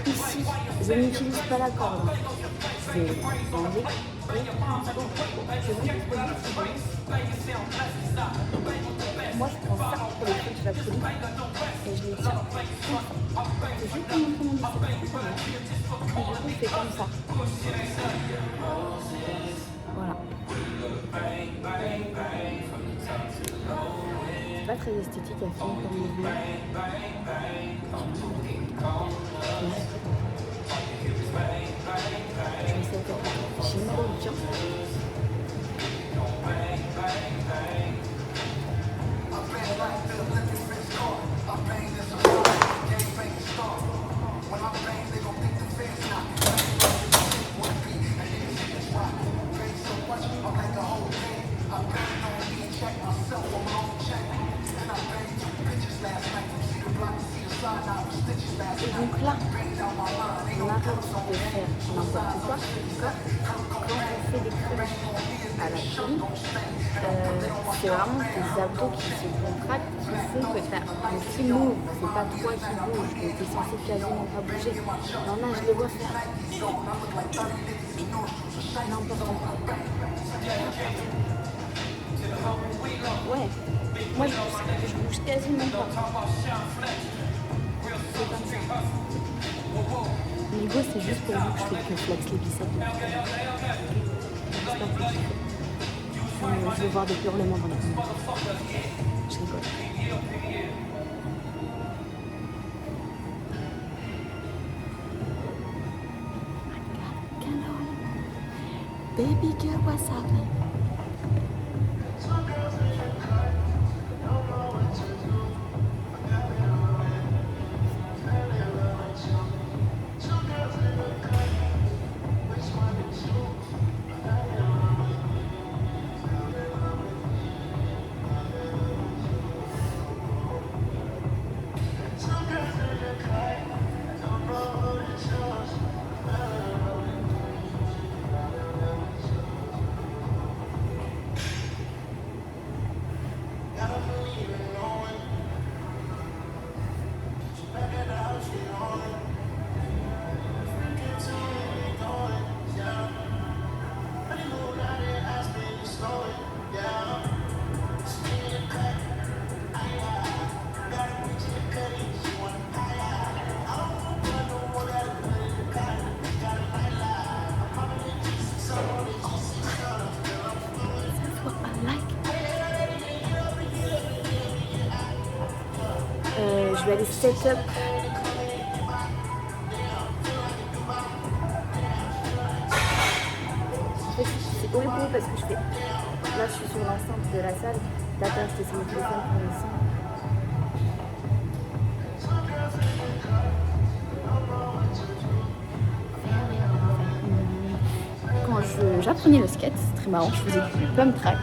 Ici, je n'utilise pas la corde. Je vais enlever. Moi, je prends ça pour les trucs de la folie et je les tire. C'est juste comme on dit ça. Et du coup, je fais comme ça. Voilà. C'est pas très esthétique à faire comme mouvement. Je vais essayer de faire. J'ai une conviction. Et donc là, on arrête de faire n'importe quoi, d'accord? Quand on fait des crunchs à la cheville, c'est vraiment tes abdos qui se contractent, qui font que tu as un petit move. C'est pas toi qui bouge, mais tu es censé quasiment pas bouger. Non, là, je les vois faire n'importe quoi. Ouais, moi je bouge quasiment pas. C'est comme ça. L'ego, c'est juste pour vous que je fais que flex les biceps. J'espère que je vais voir des hurlements dans la caméra. Je rigole. Baby girl, what's happening? Je vais aller set-up. En fait, c'est horrible parce que je fais... Là, je suis sur l'enceinte de la salle. Là, j'étais sur mon téléphone pour l'instant. Quand je j'apprenais le skate, c'est très marrant, je faisais du pump track.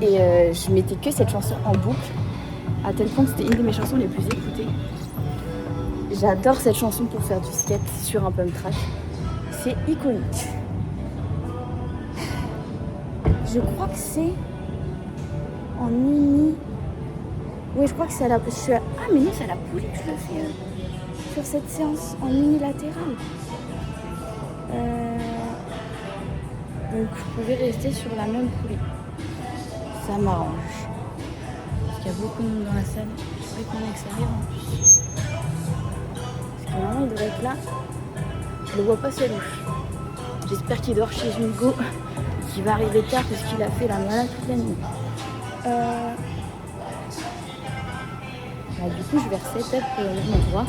Et je mettais que cette chanson en boucle, à tel point que c'était une de mes chansons les plus écoutées. J'adore cette chanson pour faire du skate sur un pump track. C'est iconique. Je crois que c'est en uni. Oui, je crois que c'est à la... Ah mais non, c'est à la poulie que je le fais sur cette séance en unilatéral. Donc je pouvais rester sur la même poulie. Ça m'arrange. Parce qu'il y a beaucoup de monde dans la salle. Avec mon extérieur en plus. Parce que normalement il devrait être là. Je le vois pas se louche. J'espère qu'il dort chez Hugo. Qu'il va arriver tard parce qu'il a fait la malade toute la nuit. Du coup je vais resetup au même endroit.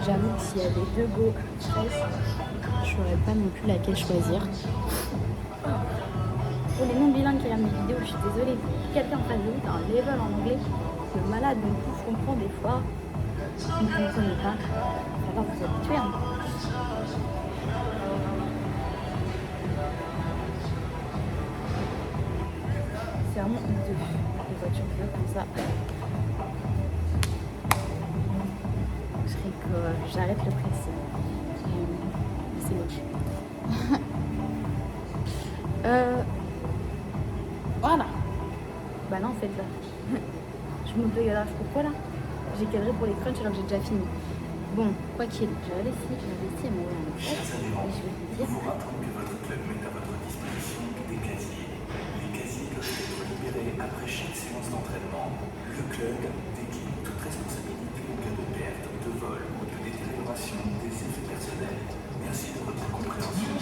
J'avoue que s'il y avait 2 go fraîches, je saurais pas non plus laquelle choisir. Pour les non-bilingues qui regardent mes vidéos, je suis désolée. Quelqu'un en face de vous, t'as un level en anglais, le malade, donc je comprends des fois. Vous ne comprenez pas. Alors vous êtes habitués. Hein. C'est vraiment hideux, les voitures bleues comme ça. Je serais que j'arrête le pressing. C'est moche. Voilà. Bah non, en fait, là. Je monte le garage. Pourquoi là? J'ai cadré pour les crunchs alors que j'ai déjà fini. Bon, quoi qu'il, j'avais investi à mon en fait. Et je vais vous dire. Vous rappelons que votre club met à votre disposition des casiers. Les casiers doivent être libérés après chaque séance d'entraînement. Le club décline toute responsabilité en cas de perte, de vol ou de détérioration des effets personnels. Merci de votre compréhension.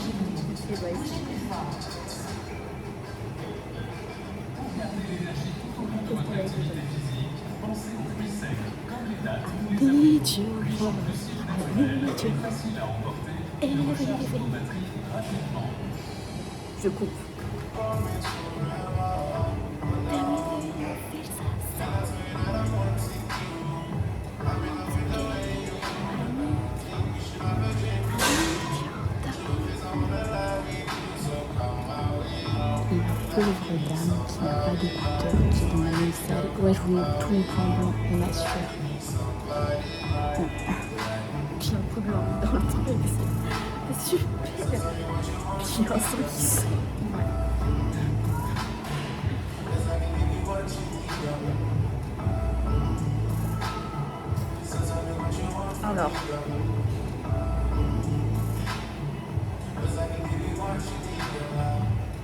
Je coupe. Pauvre dame qui n'a pas d'écouteur, qui est dans la même salle. Ouais, je vous montre tous les points blancs, on m'assure. J'ai un peu blanc dans le truc, c'est super. J'ai un sang qui sort. Alors.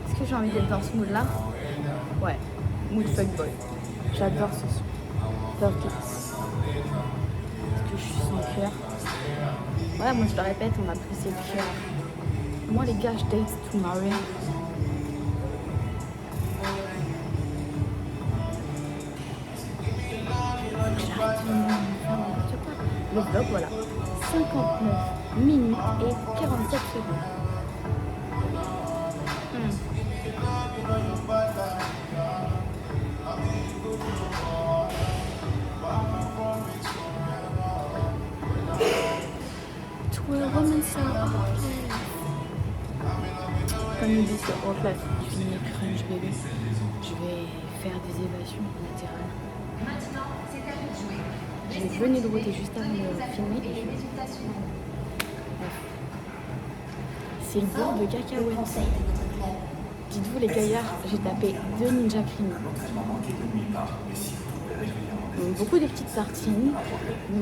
Est-ce que j'ai envie d'être dans ce mood-là? Ouais, mood fuckboy. J'adore ce son. Fuck it. Parce que je suis sans cœur. Ouais, moi je le répète, on m'a poussé le cœur. Moi les gars, je date to marry. Le vlog, voilà. 59 minutes et 47 secondes. Comme il dit sur Outlife, je finis les crunch bébé. Je vais faire des évasions latérales. Je venais de roter juste avant de filmer et c'est le beurre de cacahuètes. Dites-vous les gaillards, j'ai tapé 2 ninja cream. Beaucoup de petites tartines,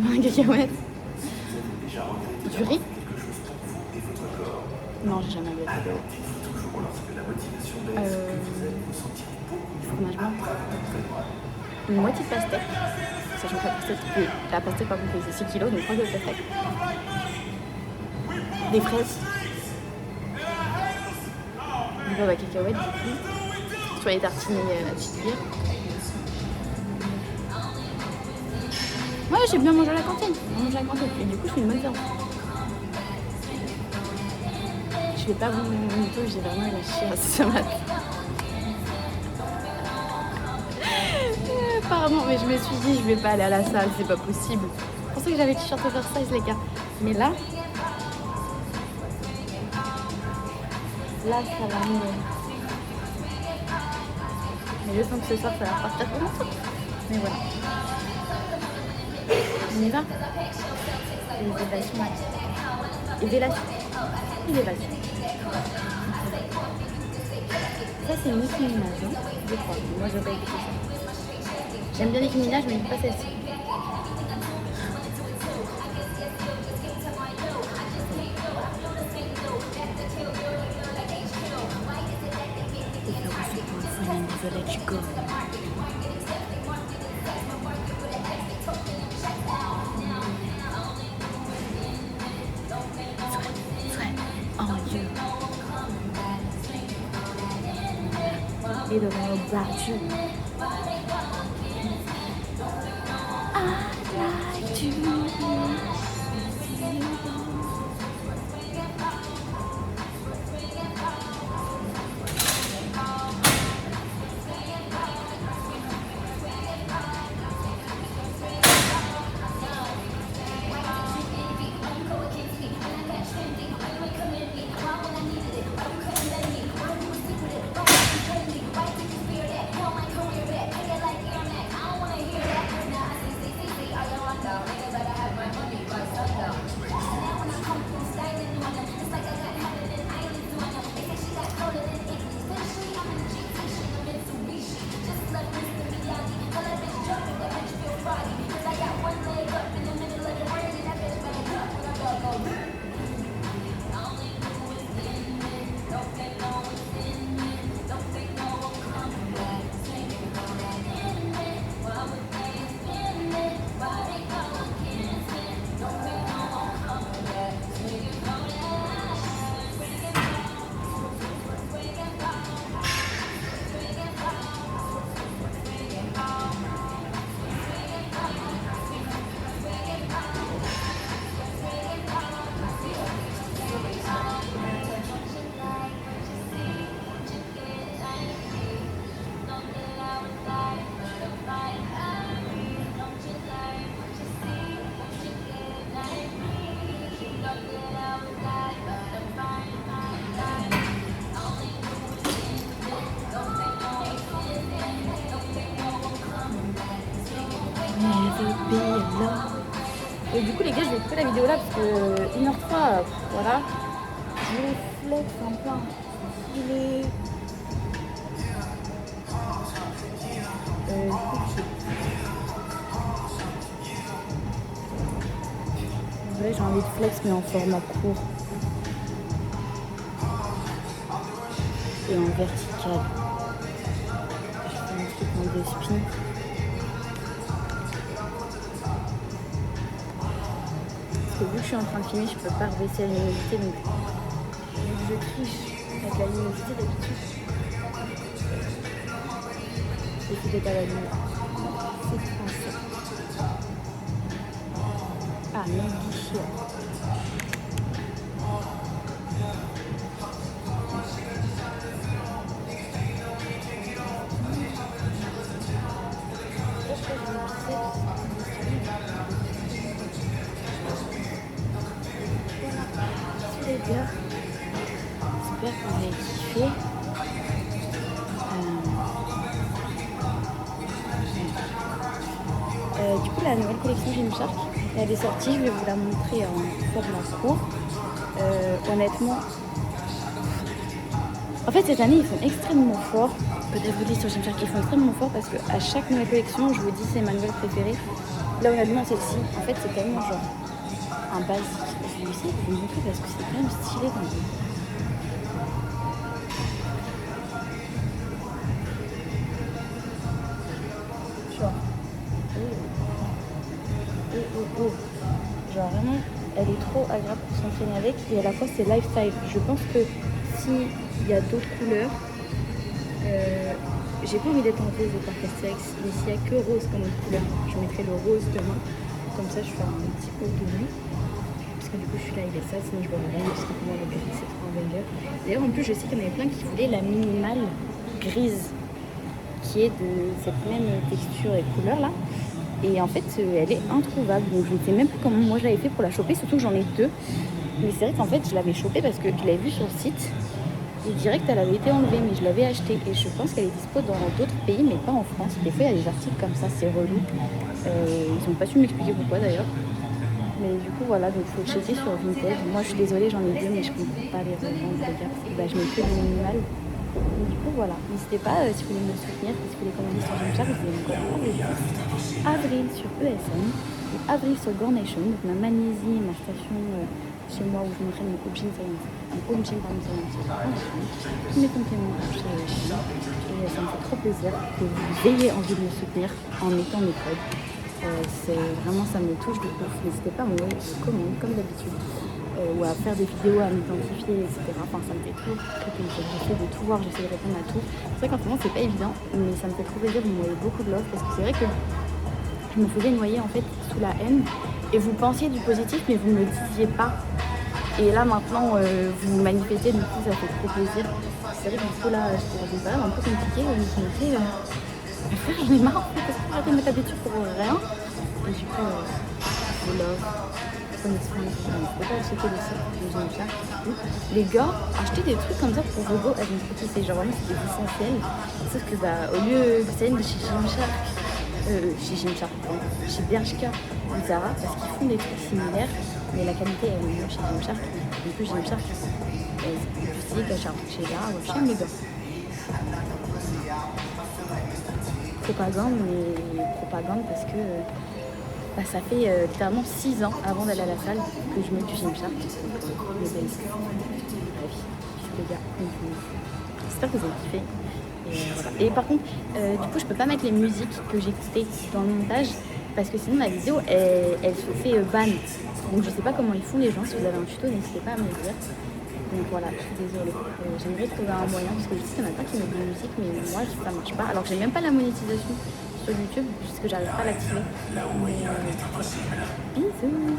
un cacahuète, du riz. Non, j'ai jamais vu de fromage blanc. Une moitié de pastèque. Sachant que la pastèque par contre c'est 6 kg, donc 3 kg de pastèque. Des fraises. Du beurre à cacahuètes du coup. Sur les tartines à petite cuillère. Ouais, j'ai bien mangé à la cantine. J'ai mangé à la cantine. Et du coup, je fais une bonne séance. Je vais pas vous montrer, j'ai vraiment eu la chiasse ce matin. Pardon, mais je me suis dit, je vais pas aller à la salle, c'est pas possible. C'est pour ça que j'avais le t-shirt oversize, les gars. Mais là, ça va mieux. Mais je sens que ce soir, ça va partir pour longtemps. Mais voilà. On y va. Élévation. Ça, c'est Nicki Minaj, hein, je crois. Moi, je vais pas écouter ça. J'aime bien Nicki Minaj, mais pas celle-ci. Let you go. It all about you. I like to. Et du coup les gars, je vais couper la vidéo là parce que 1h03, voilà. Je les flex un peu stylé. J'ai envie de flex mais en format court. Et en vertical. Je fais un truc en deux spins. Vu que je suis en train de filmer, je peux pas rebaisser la luminosité, donc je triche avec la luminosité d'habitude. Et puis d'être à la lumière. C'est français. Ah, même guichet. J'espère que vous avez kiffé. Du coup, la nouvelle collection Gymshark, elle est sortie. Je vais vous la montrer en format court. Honnêtement, en fait, cette année, ils sont extrêmement forts. Peut-être vous dites sur Gymshark qu'ils font extrêmement fort parce qu'à chaque nouvelle collection, je vous dis, c'est ma nouvelle préférée. Là, honnêtement, celle-ci, en fait, c'est tellement genre un basique. Je vais essayer de vous montrer parce que c'est quand même stylé dans le... Genre vraiment, elle est trop agréable pour s'entraîner avec et à la fois c'est lifestyle. Je pense que s'il y a d'autres couleurs, j'ai pas envie d'être en rose par Castex, mais s'il y a que rose comme autre couleur, je mettrai le rose demain. Comme ça, je fais un petit peu de lui. Parce que du coup, celui-là, il est ça. Sinon, je vais regarder parce que comment le gris, c'est trop un banger. D'ailleurs, en plus, je sais qu'il y en avait plein qui voulaient la minimale grise, qui est de cette même texture et couleur là. Et en fait, elle est introuvable. Donc, je ne sais même plus comment moi je l'avais fait pour la choper. Surtout que j'en ai deux. Mais c'est vrai qu'en fait, je l'avais chopée parce que je l'avais vue sur le site. Et direct, elle avait été enlevée, mais je l'avais achetée. Et je pense qu'elle est dispo dans d'autres pays, mais pas en France. Des fois, il y a des articles comme ça, c'est relou. Ils n'ont pas su m'expliquer pourquoi d'ailleurs. Mais du coup, voilà, donc il faut checker sur Vinted. Moi, je suis désolée, j'en ai deux, mais je ne comprends pas les revendre, les gars, parce que je mets que des minimales. Donc, du coup, voilà. N'hésitez pas, si vous voulez me soutenir, si vous voulez commander sur Gymshark, vous avez encore avril sur ESN, avril sur Gornation, donc ma Magnésie, ma station chez moi où je m'entraîne mon home gym, mes compléments chez Chine. Et ça me fait trop plaisir que vous ayez envie de me soutenir en mettant mes codes. C'est vraiment, ça me touche de ouf. N'hésitez pas à m'envoyer des commandes comme d'habitude ou à faire des vidéos, à m'identifier, etc. Enfin, ça me fait trop plaisir. J'essaie de tout voir, j'essaie de répondre à tout. C'est vrai qu'en ce moment, c'est pas évident, mais ça me fait trop plaisir de m'envoyer beaucoup de love parce que c'est vrai que je me faisais noyer en fait sous la haine et vous pensiez du positif, mais vous ne me le disiez pas. Et là, maintenant, vous manifestez, du coup, ça fait trop plaisir. C'est vrai que du coup, là, j'étais dans une période un peu compliquée, je me suis dit, j'en ai marre, parce que arrêter de mettre l'habitude pour rien. Et du coup, je love. Prenez soin de vous. Il ne faut pas acheter le site de Gymshark. Les gars, achetez des trucs comme ça pour vos beaux. Elles me c'est genre vraiment c'est des essentiels. Sauf que au lieu de celle de chez Gymshark, chez Bershka ou Zara, parce qu'ils font des trucs similaires, mais la qualité est meilleure chez Gymshark. En plus, Gymshark, c'est plus stylé qu'acheter un truc chez Zara ou chez les gars. Propagande parce que ça fait littéralement 6 ans avant d'aller à la salle que je mets du Gymshark. Les gars, j'espère que vous avez kiffé. Et par contre, du coup, je peux pas mettre les musiques que j'écoutais dans le montage parce que sinon la vidéo elle se fait ban. Donc je sais pas comment ils font les gens. Si vous avez un tuto, n'hésitez pas à me le dire. Donc voilà, je suis désolée. J'aimerais trouver un moyen parce que je sais qu'il y en a pas qui mettent de la musique, mais moi ça marche pas. Alors que j'ai même pas la monétisation sur YouTube puisque j'arrive pas à l'activer. Bisous.